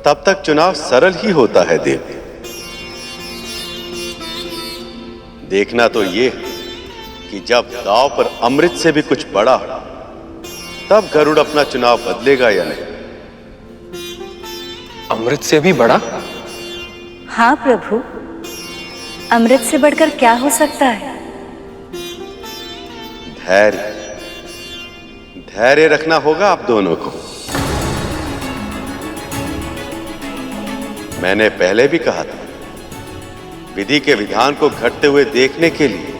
तब तक चुनाव सरल ही होता है देव। देखना तो ये कि जब दांव पर अमृत से भी कुछ बड़ा, तब गरुड़ अपना चुनाव बदलेगा या नहीं। अमृत से भी बड़ा? हाँ प्रभु, अमृत से बढ़कर क्या हो सकता है? धैर्य, धैर्य रखना होगा आप दोनों को। मैंने पहले भी कहा था, विधि के विधान को घटते हुए देखने के लिए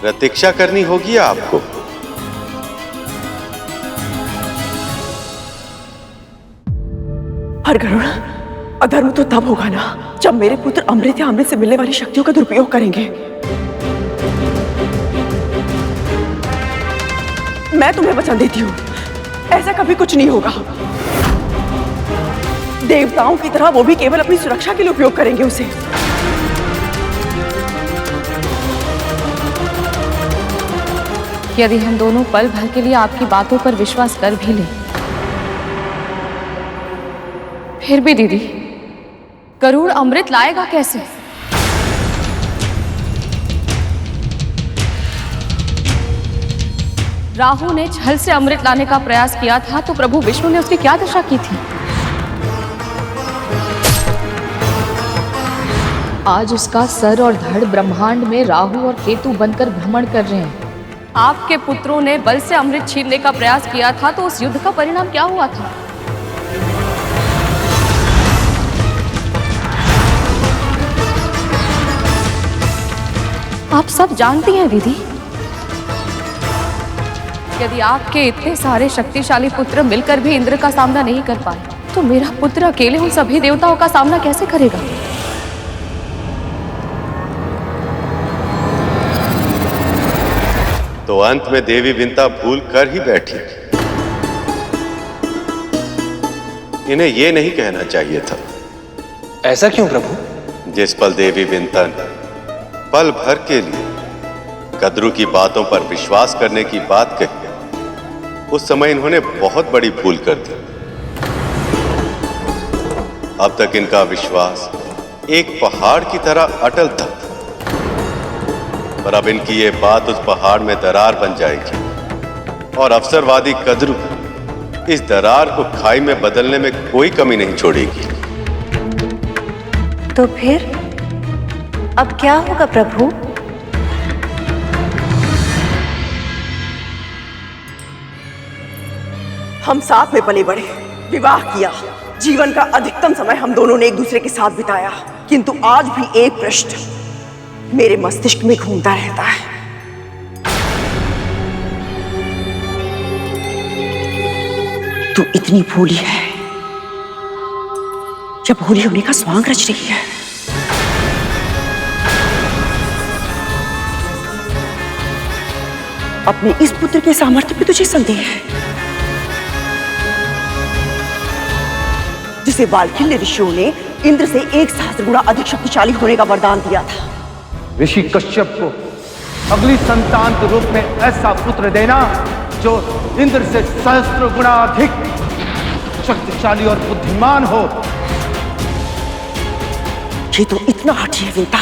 प्रतीक्षा करनी होगी आपको। पर गरुड़, अधर्म तो तब होगा ना जब मेरे पुत्र अमृत या अमृत से मिलने वाली शक्तियों का दुरुपयोग करेंगे। मैं तुम्हें वचन देती हूँ, ऐसा कभी कुछ नहीं होगा। देवताओं की तरह वो भी केवल अपनी सुरक्षा के लिए उपयोग करेंगे उसे। यदि हम दोनों पल भर के लिए आपकी बातों पर विश्वास कर भी लें, फिर भी दीदी, गरुड़ अमृत लाएगा कैसे? राहु ने छल से अमृत लाने का प्रयास किया था तो प्रभु विष्णु ने उसकी क्या दशा की थी? आज उसका सर और धड़ ब्रह्मांड में राहु और केतु बनकर भ्रमण कर रहे हैं। आपके पुत्रों ने बल से अमृत छीनने का प्रयास किया था तो उस युद्ध का परिणाम क्या हुआ था? आप सब जानती हैं दीदी। यदि आपके इतने सारे शक्तिशाली पुत्र मिलकर भी इंद्र का सामना नहीं कर पाए तो मेरा पुत्र अकेले उन सभी देवताओं का सामना कैसे करेगा? तो अंत में देवी विंता भूल कर ही बैठी। इन्हें यह नहीं कहना चाहिए था। ऐसा क्यों प्रभु? जिस पल देवी विंता ने पल भर के लिए कद्रू की बातों पर विश्वास करने की बात कही, उस समय इन्होंने बहुत बड़ी भूल कर दी। अब तक इनका विश्वास एक पहाड़ की तरह अटल था, पर अब इनकी ये बात उस पहाड़ में दरार बन जाएगी और अवसरवादी कद्रू इस दरार को खाई में बदलने में कोई कमी नहीं छोड़ेगी। तो फिर अब क्या होगा प्रभु? हम साथ में पले बढ़े, विवाह किया, जीवन का अधिकतम समय हम दोनों ने एक दूसरे के साथ बिताया, किंतु आज भी एक प्रश्न मेरे मस्तिष्क में घूमता रहता है। तू इतनी भोली है या भोली होने का स्वांग रच रही है? अपने इस पुत्र के सामर्थ्य पे तुझे संदेह है, जिसे वाल्खिल्य ऋषियों ने इंद्र से 1 सहस्त्र गुना अधिक शक्तिशाली होने का वरदान दिया था। ऋषि कश्यप को अगली संतान के रूप में ऐसा पुत्र देना जो इंद्र से सहस्त्र गुना अधिक शक्तिशाली और बुद्धिमान हो। ये तो इतना हठी है विंता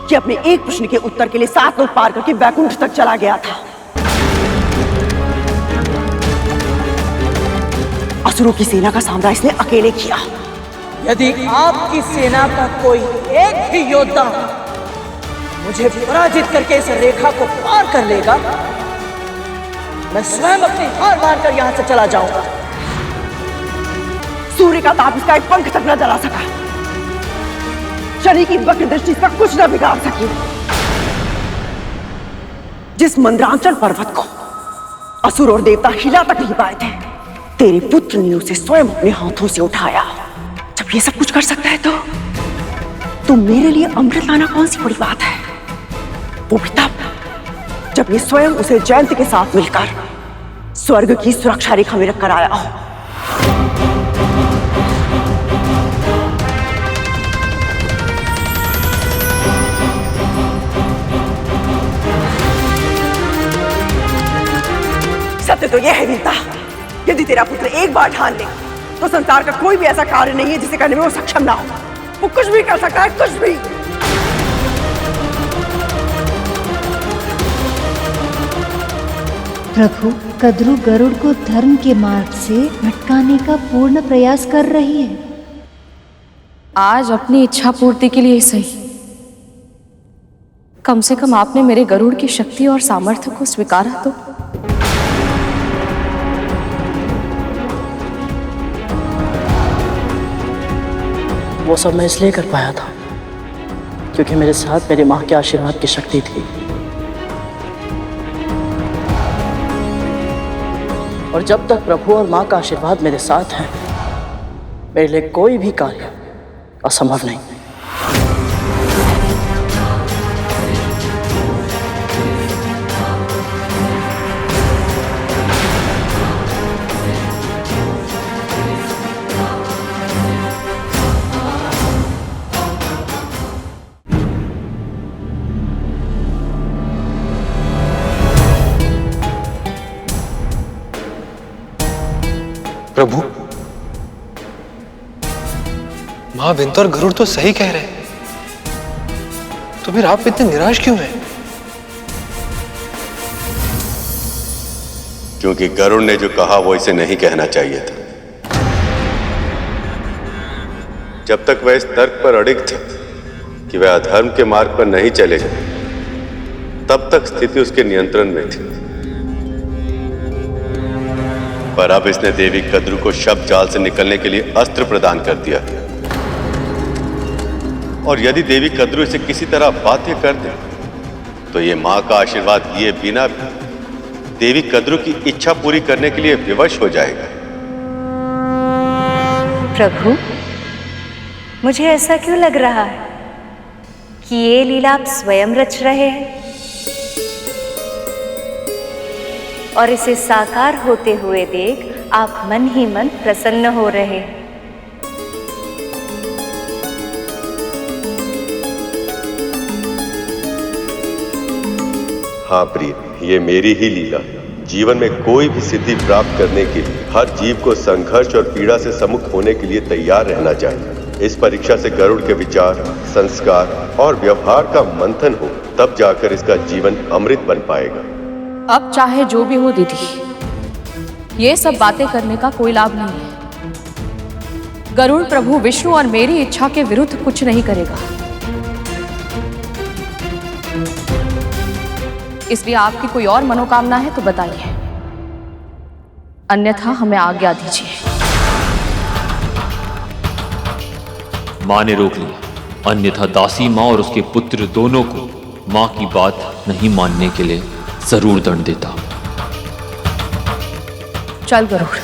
कि अपने एक प्रश्न के उत्तर के लिए 7 लोक पार करके वैकुंठ तक चला गया था। असुरों की सेना का सामना इसने अकेले किया। यदि आपकी सेना का कोई एक भी योद्धा मुझे पराजित करके इस रेखा को पार कर लेगा, मैं स्वयं अपनी हार मानकर यहां से चला जाऊंगा। सूर्य का ताप इसका एक पंख तक न जला सका, शनि की वक्र दृष्टि इसका कुछ न बिगाड़ सकी। जिस मंद्रांचल पर्वत को असुर और देवता हिला तक नहीं पाए थे, तेरे पुत्र ने उसे स्वयं अपने हाथों से उठाया। जब ये सब कुछ कर सकता है तो मेरे लिए अमृत लाना कौन सी बड़ी बात है? वो भी तब जब ये स्वयं उसे जयंत के साथ मिलकर स्वर्ग की सुरक्षा रेखा में रखकर आया हो। सत्य तो यह है विंता, यदि तेरा पुत्र एक बार ठान ले तो संसार का कोई भी ऐसा कार्य नहीं है जिसे करने में वो सक्षम ना हो। वो कुछ भी कर सकता है, कुछ भी। प्रभु, कद्रू गरुड़ को धर्म के मार्ग से भटकाने का पूर्ण प्रयास कर रही है। आज अपनी इच्छा पूर्ति के लिए सही, कम से कम आपने मेरे गरुड़ की शक्ति और सामर्थ्य को स्वीकारा तो। वो सब मैं इसलिए कर पाया था क्योंकि मेरे साथ मेरी माँ के आशीर्वाद की शक्ति थी। और जब तक प्रभु और माँ का आशीर्वाद मेरे साथ है, मेरे लिए कोई भी कार्य असंभव नहीं। प्रभु, मां विंत और गरुड़ तो सही कह रहे हैं, तो फिर आप इतने निराश क्यों हैं? क्योंकि गरुड़ ने जो कहा वो इसे नहीं कहना चाहिए था। जब तक वह इस तर्क पर अड़िग थे कि वह अधर्म के मार्ग पर नहीं चलेगा, तब तक स्थिति उसके नियंत्रण में थी। पर अब इसने देवी कद्रू को शब्द जाल से निकलने के लिए अस्त्र प्रदान कर दिया। और यदि देवी कद्रू इसे किसी तरह बाध्य कर दे तो ये मां का आशीर्वाद लिए बिना भी देवी कद्रू की इच्छा पूरी करने के लिए विवश हो जाएगा। प्रभु, मुझे ऐसा क्यों लग रहा है कि ये लीला आप स्वयं रच रहे हैं और इसे साकार होते हुए देख आप मन ही मन प्रसन्न हो रहे हैं। हाँ प्रिय, ये मेरी ही लीला। जीवन में कोई भी सिद्धि प्राप्त करने के लिए हर जीव को संघर्ष और पीड़ा से सम्मुख होने के लिए तैयार रहना चाहिए। इस परीक्षा से गरुड़ के विचार, संस्कार और व्यवहार का मंथन हो, तब जाकर इसका जीवन अमृत बन पाएगा। अब चाहे जो भी हो दीदी, ये सब बातें करने का कोई लाभ नहीं है। गरुड़ प्रभु विष्णु और मेरी इच्छा के विरुद्ध कुछ नहीं करेगा, इसलिए आपकी कोई और मनोकामना है तो बताइए, अन्यथा हमें आज्ञा दीजिए। मां ने रोक लिया, अन्यथा दासी मां और उसके पुत्र दोनों को मां की बात नहीं मानने के लिए जरूर दंड देता। चल गरुड़।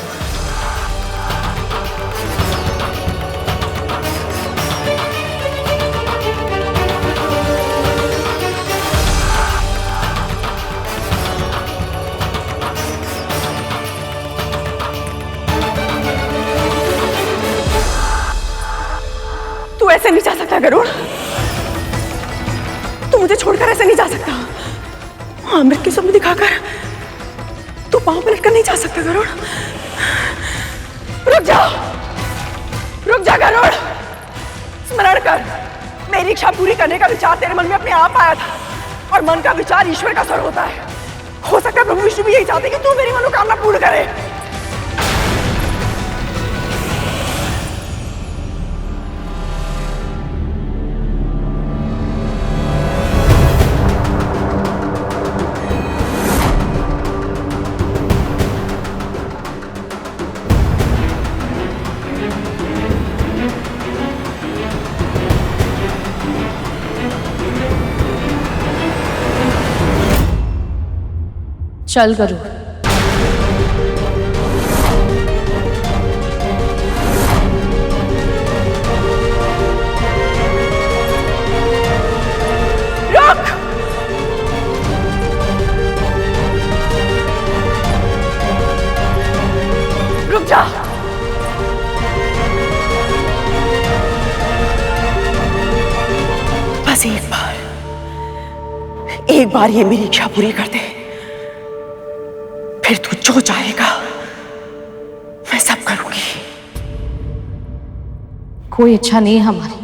तू ऐसे नहीं जा सकता गरुड़, तू मुझे छोड़कर ऐसे नहीं जा सकता। अमृत के स्वप्न दिखाकर तू पांव पलट कर नहीं जा सकता गरुड़। रुक जा गरुड़। स्मरण कर, मेरी इच्छा पूरी करने का विचार तेरे मन में अपने आप आया था और मन का विचार ईश्वर का स्वर होता है। हो सकता है प्रभु विष्णु भी यही चाहते कि तू मेरी मनोकामना पूर्ण करे। चल गरुड़। रुक। रुक जा। बस एक बार ये मेरी इच्छा पूरी कर दे, फिर तू जो चाहेगा मैं सब करूंगी। कोई इच्छा नहीं है हमारी।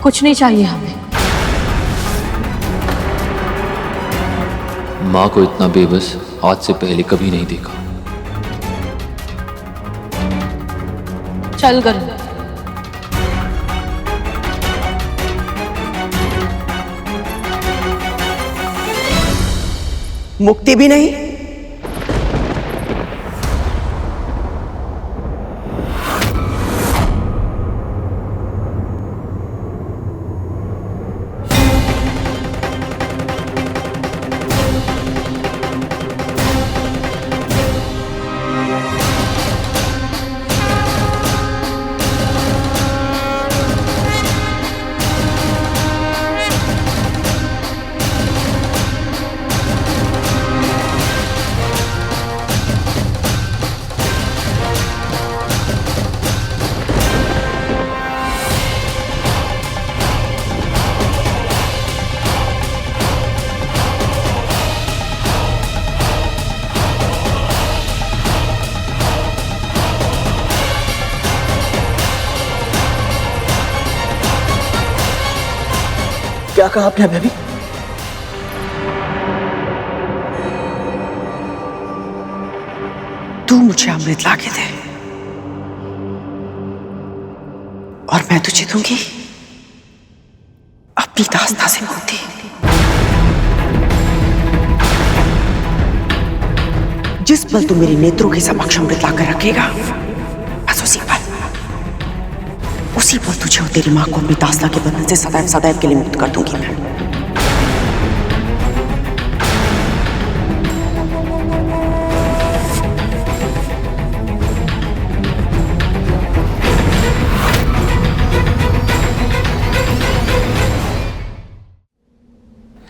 कुछ नहीं चाहिए हमें। मां को इतना बेबस आज से पहले कभी नहीं देखा। चल गरुड़। मुक्ति भी नहीं, क्या कहा आपने अभी? तू मुझे अमृत लाके दे और मैं तुझे दूंगी अपनी दास्ता से मुक्ति। जिस पल तू मेरे नेत्रों के समक्ष अमृत लाकर रखेगा, बस उसी पल तुझे और तेरी मां को अपनी दास्ता के बंधन से सदैव सदैव के लिए मुक्त कर दूंगी मैं।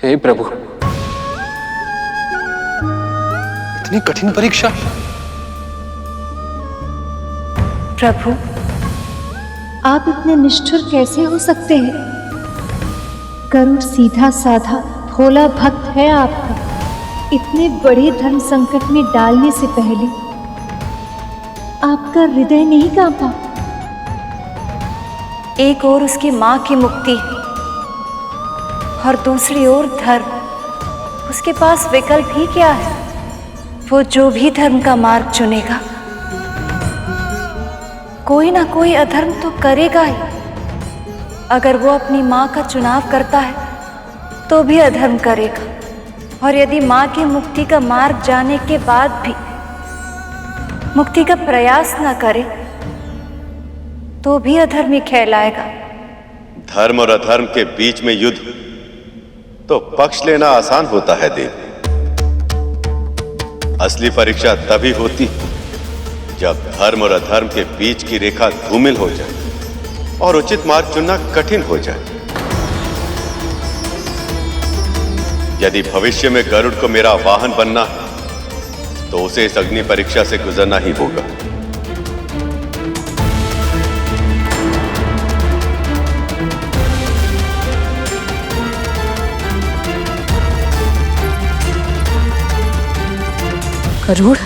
हे प्रभु, इतनी कठिन परीक्षा। प्रभु, आप इतने निष्ठुर कैसे हो सकते हैं? गरुड़ सीधा साधा भोला भक्त है आपका। इतने बड़े धर्म संकट में डालने से पहले आपका हृदय नहीं कांपा? एक ओर उसकी मां की मुक्ति और दूसरी ओर धर्म। उसके पास विकल्प ही क्या है? वो जो भी धर्म का मार्ग चुनेगा, कोई ना कोई अधर्म तो करेगा ही। अगर वो अपनी मां का चुनाव करता है तो भी अधर्म करेगा, और यदि मां की मुक्ति का मार्ग जाने के बाद भी मुक्ति का प्रयास ना करे तो भी अधर्म ही कहलाएगा। धर्म और अधर्म के बीच में युद्ध तो पक्ष लेना आसान होता है देव। असली परीक्षा तभी होती जब धर्म और अधर्म के बीच की रेखा धूमिल हो जाए और उचित मार्ग चुनना कठिन हो जाए। यदि भविष्य में गरुड़ को मेरा वाहन बनना है तो उसे इस अग्नि परीक्षा से गुजरना ही होगा। गरुड़,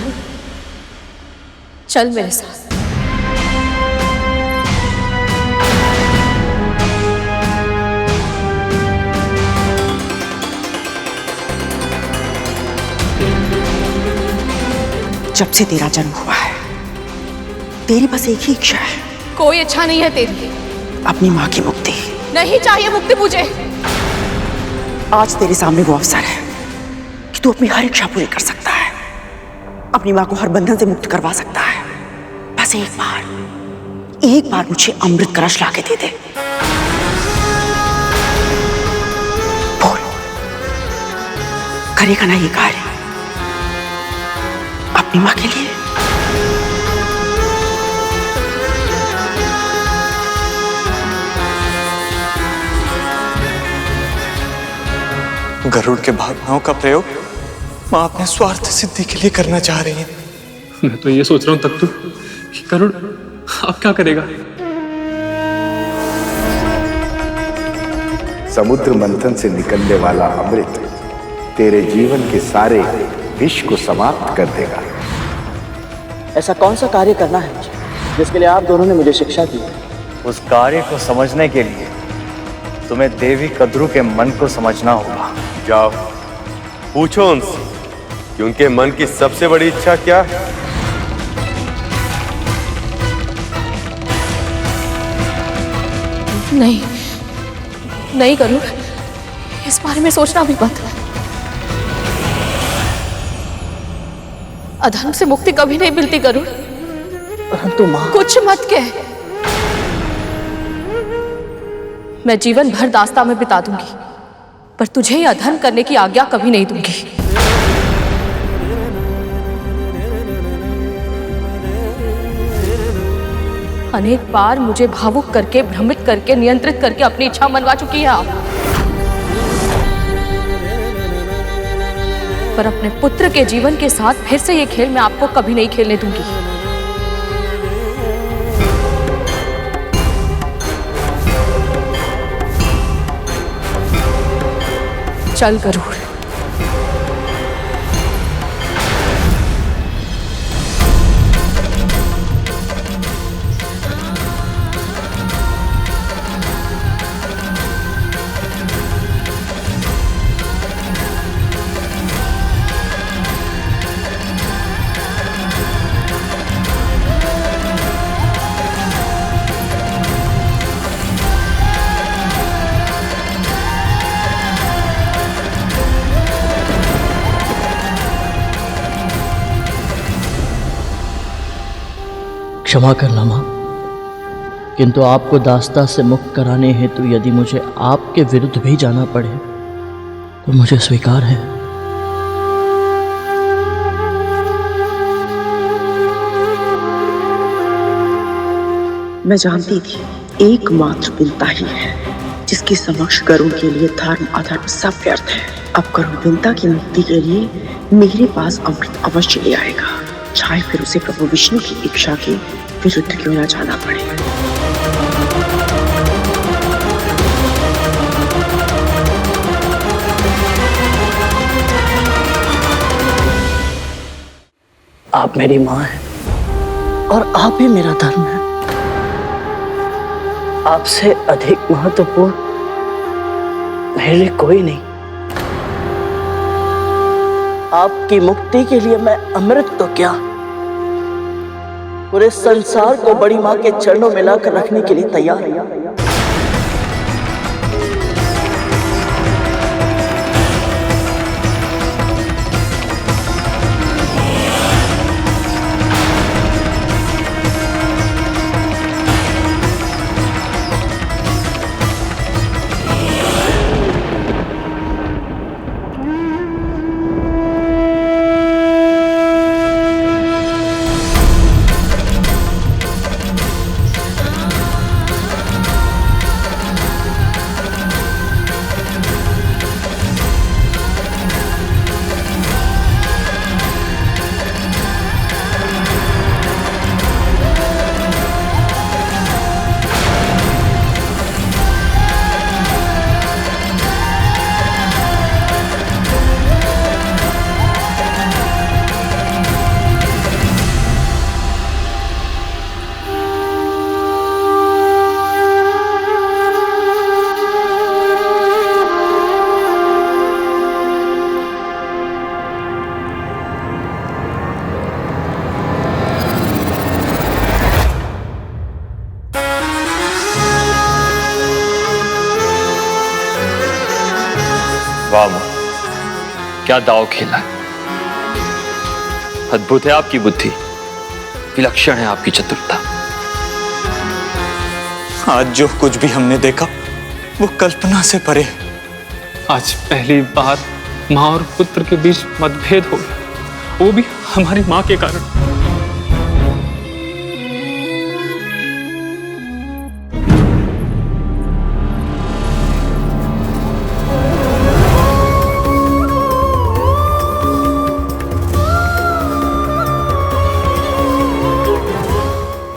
चल मेरे साथ। जब से तेरा जन्म हुआ है, तेरी बस एक ही इच्छा है। कोई इच्छा नहीं है तेरी। अपनी मां की मुक्ति। नहीं चाहिए मुक्ति मुझे। आज तेरे सामने वो अवसर है कि तू अपनी हर इच्छा पूरी कर सकता है, अपनी मां को हर बंधन से मुक्त करवा सकता है। बस एक बार मुझे अमृत कलश लाके दे दे। बोल, करेगा ना ये कार्य अपनी मां के लिए? गरुड़ के भावनाओं का प्रयोग मां अपने स्वार्थ सिद्धि के लिए करना चाह रही है। मैं तो ये सोच रहा हूं तब तो कि गरुड़ अब क्या करेगा? समुद्र मंथन से निकलने वाला अमृत तेरे जीवन के सारे विष को समाप्त कर देगा। ऐसा कौन सा कार्य करना है मुझे जिसके लिए आप दोनों ने मुझे शिक्षा दी? उस कार्य को समझने के लिए तुम्हें देवी कद्रू के मन को समझना होगा। जाओ पूछो उनसे कि उनके मन की सबसे बड़ी इच्छा क्या है। नहीं नहीं गरुड़, इस बारे में सोचना भी मत। अधर्म से मुक्ति कभी नहीं मिलती गरुड़। परंतु मां, कुछ मत कह। मैं जीवन भर दास्ता में बिता दूंगी, पर तुझे ये अधर्म करने की आज्ञा कभी नहीं दूंगी। अनेक बार मुझे भावुक करके, भ्रमित करके, नियंत्रित करके अपनी इच्छा मनवा चुकी है आप, पर अपने पुत्र के जीवन के साथ फिर से ये खेल मैं आपको कभी नहीं खेलने दूंगी। चल गरुड़। क्षमा करना मां, किंतु आपको दास्ता से मुक्त कराने हेतु यदि मुझे आपके विरुद्ध भी जाना पड़े तो मुझे स्वीकार है। मैं जानती थी एकमात्र विंता ही है जिसके समक्ष गरुड़ के लिए धर्म अधर्म सब व्यर्थ है। अब गरुड़ विंता की मुक्ति के लिए मेरे पास अमृत अवश्य ले आएगा, चाहे फिर उसे प्रभु विष्णु की इच्छा के विरुद्ध क्यों न जाना पड़े। आप मेरी मां हैं और आप ही मेरा धर्म है। आपसे अधिक महत्वपूर्ण मेरे लिए कोई नहीं। आपकी मुक्ति के लिए मैं अमृत तो क्या, पूरे संसार को बड़ी मां के चरणों में लाकर रखने के लिए तैयार है। वाह मां, क्या दाव खेला है। अद्भुत है आपकी बुद्धि, विलक्षण है आपकी चतुरता। आज जो कुछ भी हमने देखा वो कल्पना से परे। आज पहली बार माँ और पुत्र के बीच मतभेद हो गया, वो भी हमारी माँ के कारण।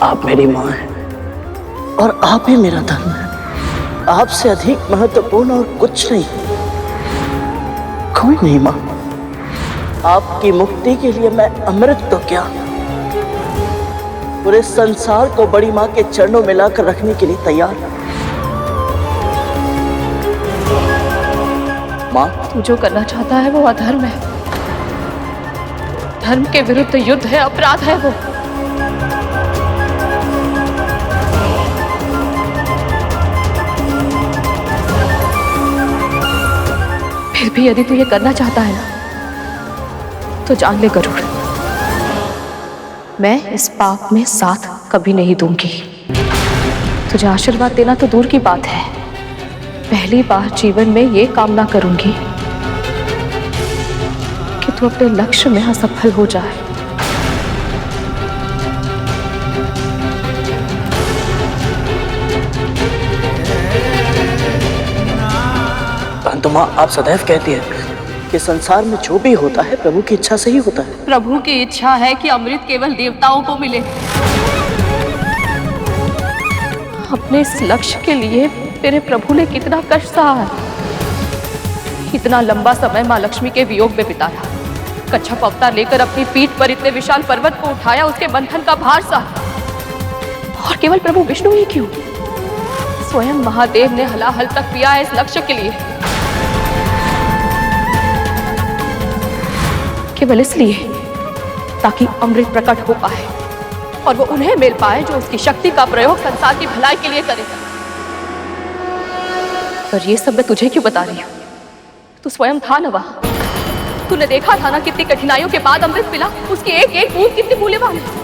आप मेरी मां हैं और आप ही मेरा धर्म है। आपसे अधिक महत्वपूर्ण और कुछ नहीं, कोई नहीं मां। आपकी मुक्ति के लिए मैं अमृत तो क्या, पूरे संसार को बड़ी मां के चरणों में लाकर रखने के लिए तैयार है। मां, तू जो करना चाहता है वो अधर्म है, धर्म के विरुद्ध युद्ध है, अपराध है वो। फिर भी यदि तू ये करना चाहता है ना तो जान ले गरुड़, मैं इस पाप में साथ कभी नहीं दूंगी। तुझे आशीर्वाद देना तो दूर की बात है, पहली बार जीवन में ये कामना करूंगी कि तू अपने लक्ष्य में असफल हो जाए। परंतु मां, आप सदैव कहती है कि संसार में जो भी होता है प्रभु की इच्छा से ही होता है। प्रभु की इच्छा है कि अमृत केवल देवताओं को मिले। अपने इस लक्ष्य के लिए मेरे प्रभु ने कितना कष्ट सहा है, इतना लंबा समय मां लक्ष्मी के वियोग में बिताया, कच्छप अवतार लेकर अपनी पीठ पर इतने विशाल पर्वत को उठाया, उसके बंधन का भार सहा। और केवल प्रभु विष्णु ही क्यों, स्वयं महादेव ने हलाहल तक पिया है इस लक्ष्य के लिए, केवल इसलिए ताकि अमृत प्रकट हो पाए और वो उन्हें मिल पाए जो उसकी शक्ति का प्रयोग संसार की भलाई के लिए करेगा। पर ये सब मैं तुझे क्यों बता रही हूँ, तू स्वयं था न वहां, तूने देखा था ना कितनी कठिनाइयों के बाद अमृत मिला, उसकी एक एक बूंद कितनी मूल्यवान है।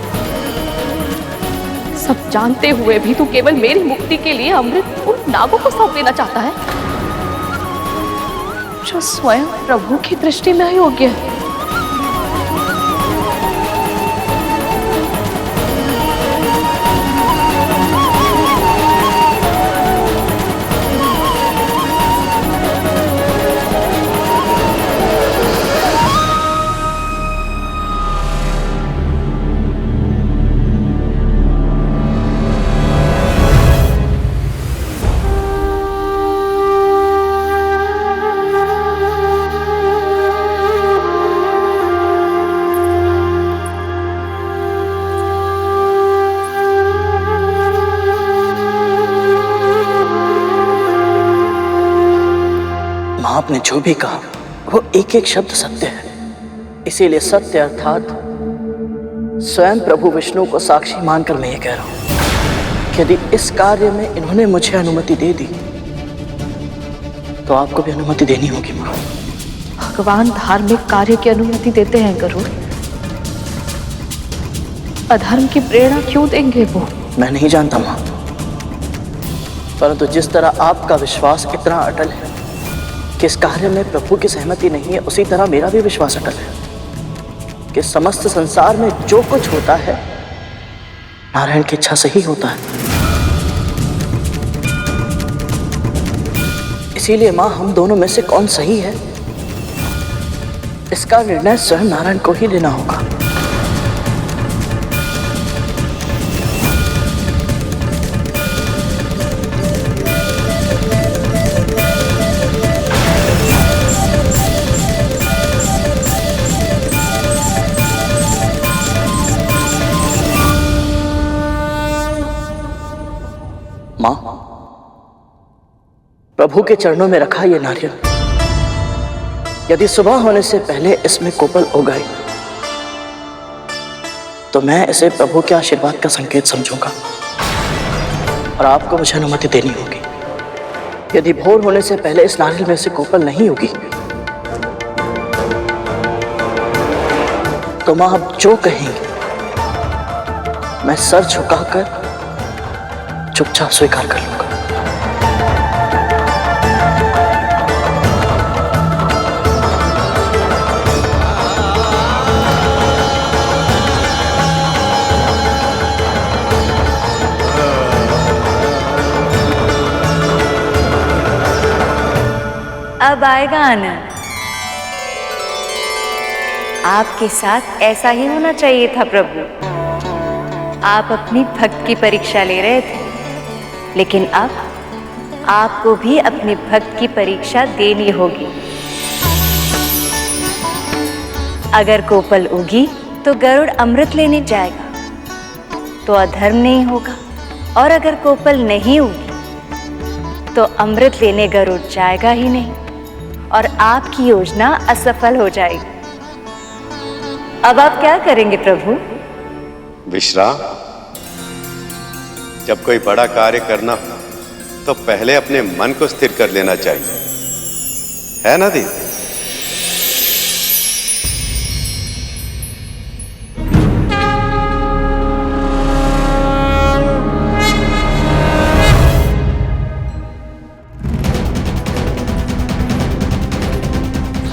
सब जानते हुए भी तू केवल मेरी मुक्ति के लिए अमृत उन नागों को सौंप देना चाहता है जो स्वयं प्रभु की दृष्टि में अयोग्य है। आपने जो भी कहा वो एक एक शब्द सत्य है। इसीलिए सत्य अर्थात स्वयं प्रभु विष्णु को साक्षी मानकर मैं ये कह रहा हूं कि यदि इस कार्य में इन्होंने मुझे अनुमति दे दी तो आपको भी अनुमति देनी होगी मां। भगवान धार्मिक कार्य की अनुमति देते हैं गरुड़, अधर्म की प्रेरणा क्यों देंगे वो? मैं नहीं जानता मां, परंतु जिस तरह आपका विश्वास इतना अटल है कि इस कार्य में प्रभु की सहमति नहीं है, उसी तरह मेरा भी विश्वास अटल है कि समस्त संसार में जो कुछ होता है नारायण की इच्छा से ही होता है। इसीलिए मां, हम दोनों में से कौन सही है इसका निर्णय स्वयं नारायण को ही लेना होगा। मां, प्रभु के चरणों में रखा ये नारियल यदि सुबह होने से पहले इसमें कोपल उगाई तो मैं इसे प्रभु के आशीर्वाद का संकेत समझूंगा और आपको मुझे अनुमति देनी होगी। यदि भोर होने से पहले इस नारियल में से कोपल नहीं होगी तो मां आप जो कहेंगे मैं सर झुकाकर चुपचाप स्वीकार कर लूंगा। अब आएगा आनंद। आपके साथ ऐसा ही होना चाहिए था प्रभु। आप अपनी भक्त की परीक्षा ले रहे थे, लेकिन अब आपको भी अपने भक्त की परीक्षा देनी होगी। अगर कोपल उगी तो गरुड़ अमृत लेने जाएगा तो अधर्म नहीं होगा, और अगर कोपल नहीं उगी तो अमृत लेने गरुड़ जाएगा ही नहीं और आपकी योजना असफल हो जाएगी। अब आप क्या करेंगे प्रभु? विश्राम। जब कोई बड़ा कार्य करना हो तो पहले अपने मन को स्थिर कर लेना चाहिए, है ना दी?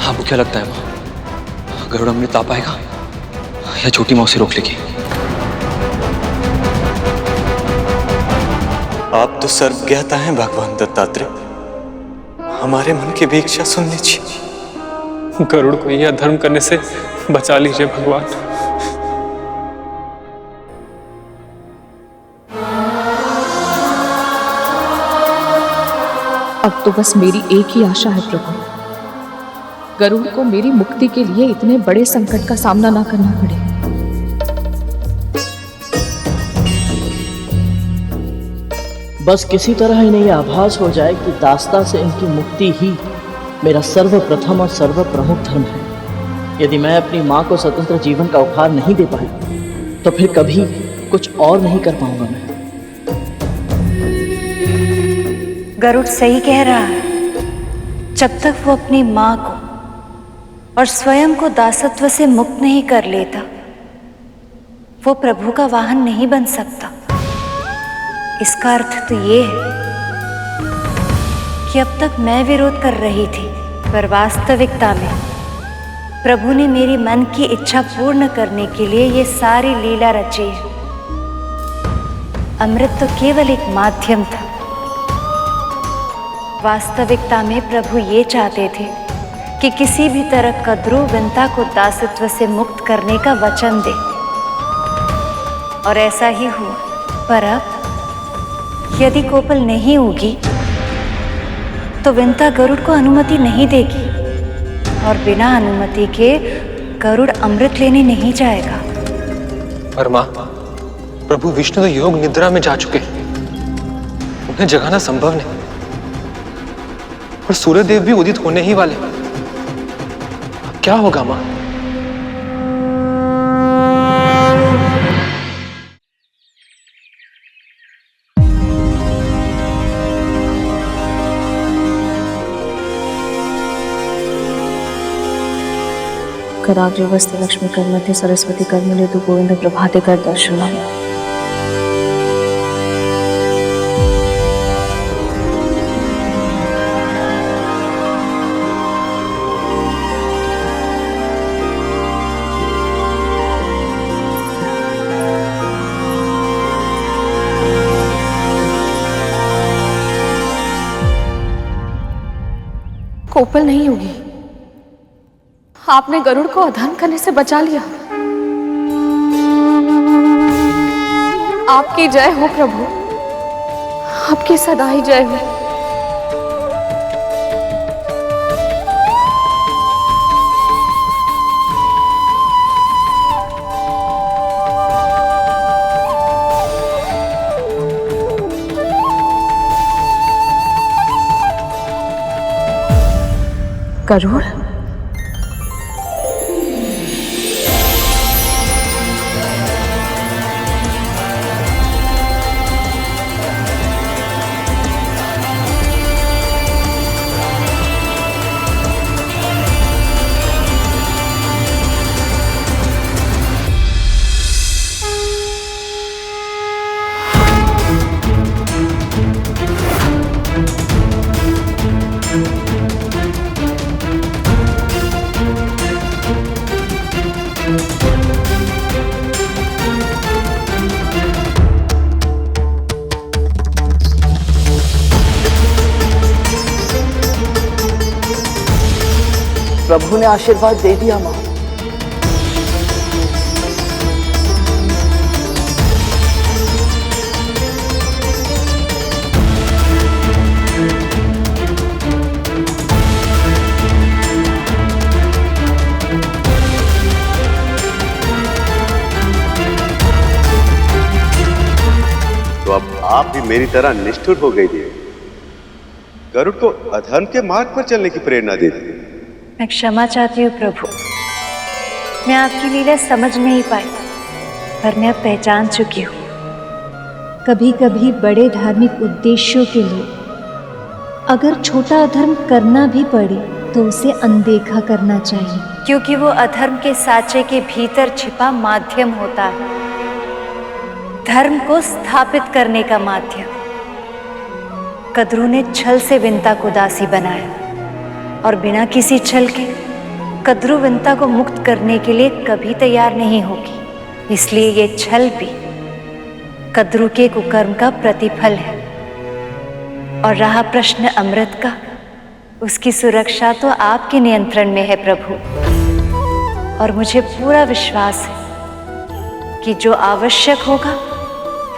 आपको क्या लगता है मां, गरुड़ अमृत आ पाएगा या छोटी मां उसे रोक लेगी? आप तो सर्वज्ञता हैं भगवान दत्तात्रेय, हमारे मन की भी इच्छा सुन लीजिए। गरुड़ को यह अधर्म करने से बचा लीजिए भगवान। अब तो बस मेरी एक ही आशा है प्रभु, गरुड़ को मेरी मुक्ति के लिए इतने बड़े संकट का सामना ना करना पड़े। बस किसी तरह इन्हें यह आभास हो जाए कि दास्ता से इनकी मुक्ति ही मेरा सर्वप्रथम और सर्व प्रमुख धर्म है। यदि मैं अपनी मां को स्वतंत्र जीवन का उपहार नहीं दे पाया तो फिर कभी कुछ और नहीं कर पाऊंगा मैं। गरुड़ सही कह रहा है। जब तक वो अपनी मां को और स्वयं को दासत्व से मुक्त नहीं कर लेता, वो प्रभु का वाहन नहीं बन सकता। इसका अर्थ तो ये है कि अब तक मैं विरोध कर रही थी, पर वास्तविकता में प्रभु ने मेरी मन की इच्छा पूर्ण करने के लिए ये सारी लीला रची है। अमृत तो केवल एक माध्यम था। वास्तविकता में प्रभु ये चाहते थे कि किसी भी तरह कद्रू विंता को दासत्व से मुक्त करने का वचन दे, और ऐसा ही हुआ। पर अब यदि कोपल नहीं होगी तो विंता गरुड़ को अनुमति नहीं देगी, और बिना अनुमति के गरुड़ अमृत लेने नहीं जाएगा। पर मां, प्रभु विष्णु तो योग निद्रा में जा चुके हैं, उन्हें जगाना संभव नहीं। और सूर्यदेव भी उदित होने ही वाले, अब क्या होगा मां? कराग्रवस्ते लक्ष्मी कर्मथे सरस्वती कर्मले तु गोविंद प्रभाते कर दर्शनम। कोपल नहीं होगी। आपने गरुड़ को अधर्म करने से बचा लिया। आपकी जय हो प्रभु, आपकी सदा ही जय हो। गरुड़, प्रभु ने आशीर्वाद दे दिया मां। तो अब आप भी मेरी तरह निष्ठुर हो गई थी, गरुड़ को अधर्म के मार्ग पर चलने की प्रेरणा दे दी। मैं क्षमा चाहती हूँ प्रभु, मैं आपकी लीला समझ नहीं पाई, पर मैं अब पहचान चुकी हूँ। कभी कभी बड़े धार्मिक उद्देश्यों के लिए अगर छोटा अधर्म करना भी पड़े तो उसे अनदेखा करना चाहिए, क्योंकि वो अधर्म के साँचे के भीतर छिपा माध्यम होता है, धर्म को स्थापित करने का माध्यम। कद्रू ने छल से विंता को दासी बनाया, और बिना किसी छल के कद्रू विंता को मुक्त करने के लिए कभी तैयार नहीं होगी। इसलिए ये छल भी कद्रू के कुकर्म का प्रतिफल है। और रहा प्रश्न अमृत का, उसकी सुरक्षा तो आपके नियंत्रण में है प्रभु, और मुझे पूरा विश्वास है कि जो आवश्यक होगा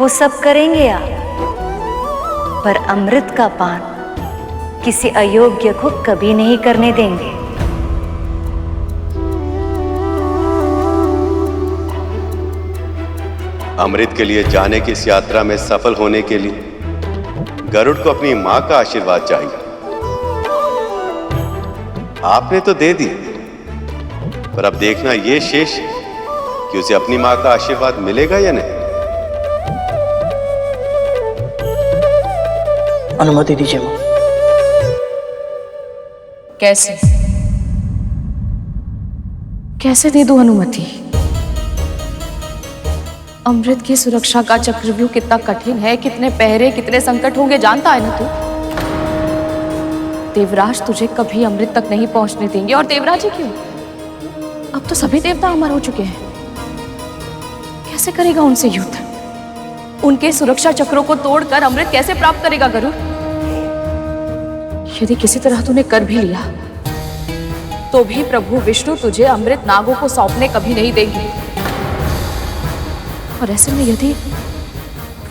वो सब करेंगे आप। पर अमृत का पान किसी अयोग्य को कभी नहीं करने देंगे। अमृत के लिए जाने की इस यात्रा में सफल होने के लिए गरुड़ को अपनी मां का आशीर्वाद चाहिए। आपने तो दे दी, पर अब देखना ये शेष कि उसे अपनी मां का आशीर्वाद मिलेगा या नहीं। अनुमति दीजिए मां। कैसे कैसे दे दूं अनुमति? अमृत की सुरक्षा का चक्रव्यूह कितना कठिन है, कितने पहरे, कितने संकट होंगे जानता है ना तू। देवराज तुझे कभी अमृत तक नहीं पहुंचने देंगे। और देवराज ही क्यों, अब तो सभी देवता अमर हो चुके हैं। कैसे करेगा उनसे युद्ध? उनके सुरक्षा चक्रों को तोड़कर अमृत कैसे प्राप्त करेगा गरुड़? यदि किसी तरह तूने कर भी लिया तो भी प्रभु विष्णु तुझे अमृत नागों को सौंपने कभी नहीं देंगे। और ऐसे में यदि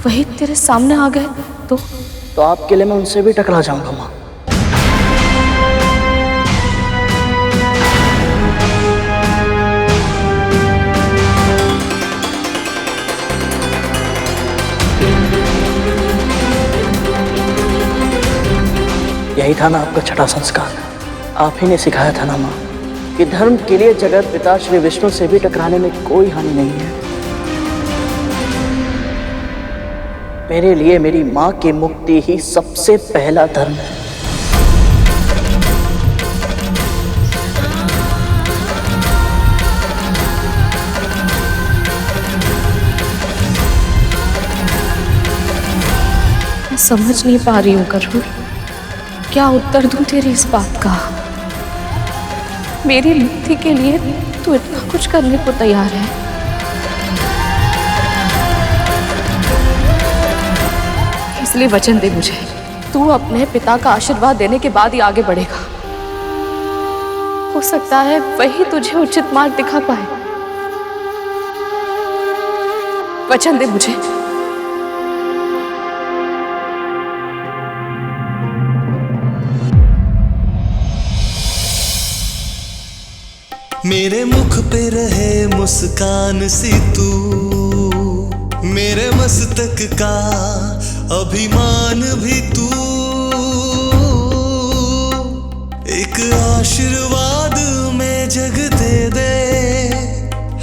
वही तेरे सामने आ गए तो आपके लिए मैं उनसे भी टकरा जाऊंगा माँ। यही था ना आपका छठा संस्कार। आप ही ने सिखाया था ना माँ कि धर्म के लिए जगत पिता श्री विष्णु से भी टकराने में कोई हानि नहीं है। मेरे लिए मेरी माँ की मुक्ति ही सबसे पहला धर्म है। मैं समझ नहीं पा रही हूँ गरुड़, क्या उत्तर दूं तेरी इस बात का। मेरी मुक्ति के लिए तू इतना कुछ करने को तैयार है। इसलिए वचन दे मुझे, तू अपने पिता का आशीर्वाद देने के बाद ही आगे बढ़ेगा। हो सकता है वही तुझे उचित मार्ग दिखा पाए। वचन दे मुझे। मेरे मुख पे रहे मुस्कान सी तू, मेरे मस्तक का अभिमान भी तू, एक आशीर्वाद में जग दे दे,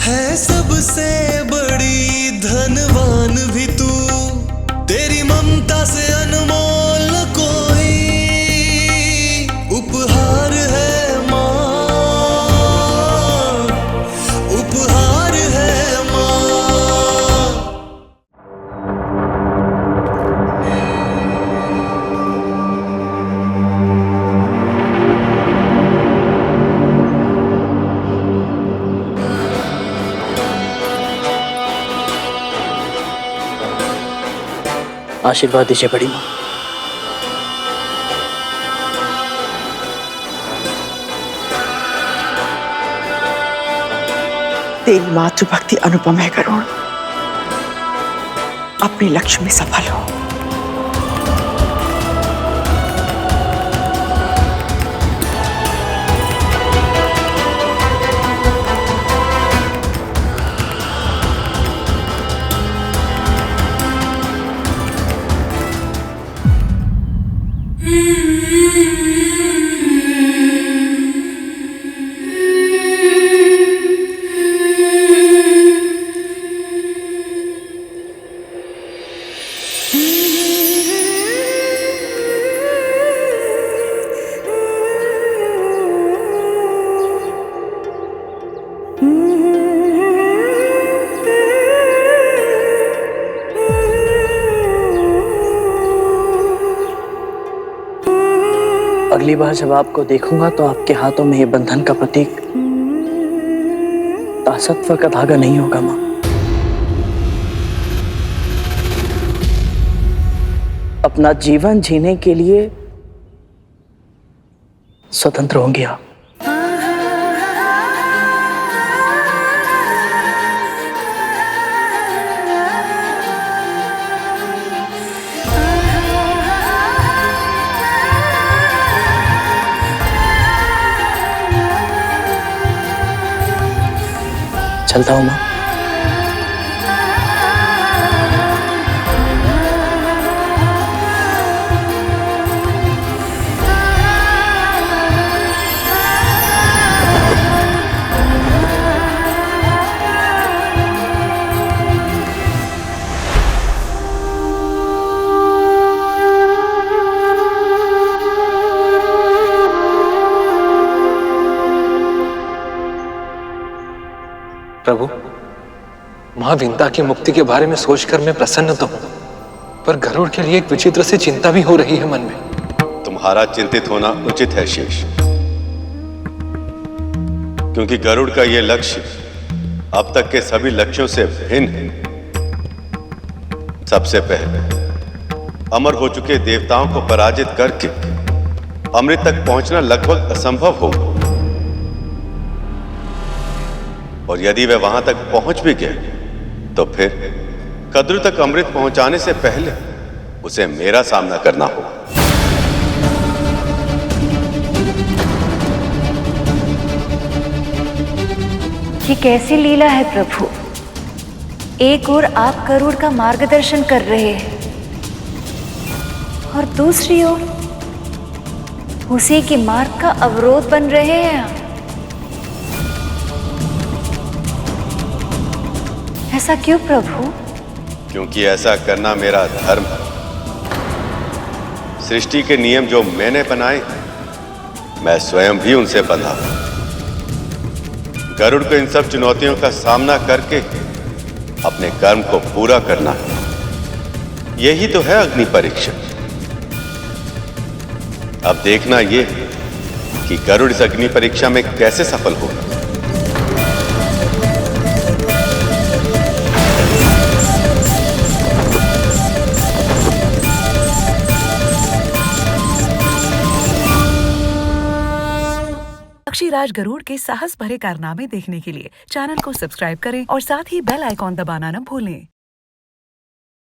है सबसे बड़ी धनवान भी तू, तेरी ममता से अनमोल कोई उपहार है आशीर्वाद दीजिए बड़ी माँ। तेरी मातृभक्ति अनुपम है गरुड़, अपने लक्ष्य में सफल हो। अगली बार जब आपको देखूंगा तो आपके हाथों में ये बंधन का प्रतीक दासत्व का धागा नहीं होगा मां। अपना जीवन जीने के लिए स्वतंत्र होंगे आप। चलता हूं मां। प्रभु, माँ विंता की मुक्ति के बारे में सोचकर मैं प्रसन्न तो हूं, पर गरुड़ के लिए एक विचित्र सी चिंता भी हो रही है मन में। तुम्हारा चिंतित होना उचित है शेष, क्योंकि गरुड़ का यह लक्ष्य अब तक के सभी लक्ष्यों से भिन्न है। सबसे पहले अमर हो चुके देवताओं को पराजित करके अमृत तक पहुंचना लगभग असंभव होगा, और यदि वे वहां तक पहुंच भी गए तो फिर कद्रु तक अमृत पहुंचाने से पहले उसे मेरा सामना करना होगा। ये कैसी लीला है प्रभु। एक ओर आप गरुड़ का मार्गदर्शन कर रहे हैं और दूसरी ओर उसी के मार्ग का अवरोध बन रहे हैं आप। ऐसा क्यों प्रभु? क्योंकि ऐसा करना मेरा धर्म है। सृष्टि के नियम जो मैंने बनाए मैं स्वयं भी उनसे बंधा हूं। गरुड़ को इन सब चुनौतियों का सामना करके अपने कर्म को पूरा करना है। यही तो है अग्नि परीक्षा। अब देखना यह कि गरुड़ इस अग्नि परीक्षा में कैसे सफल होगा। पक्षीराज गरुड़ के साहस भरे कारनामे देखने के लिए चैनल को सब्सक्राइब करें और साथ ही बेल आइकॉन दबाना न भूलें।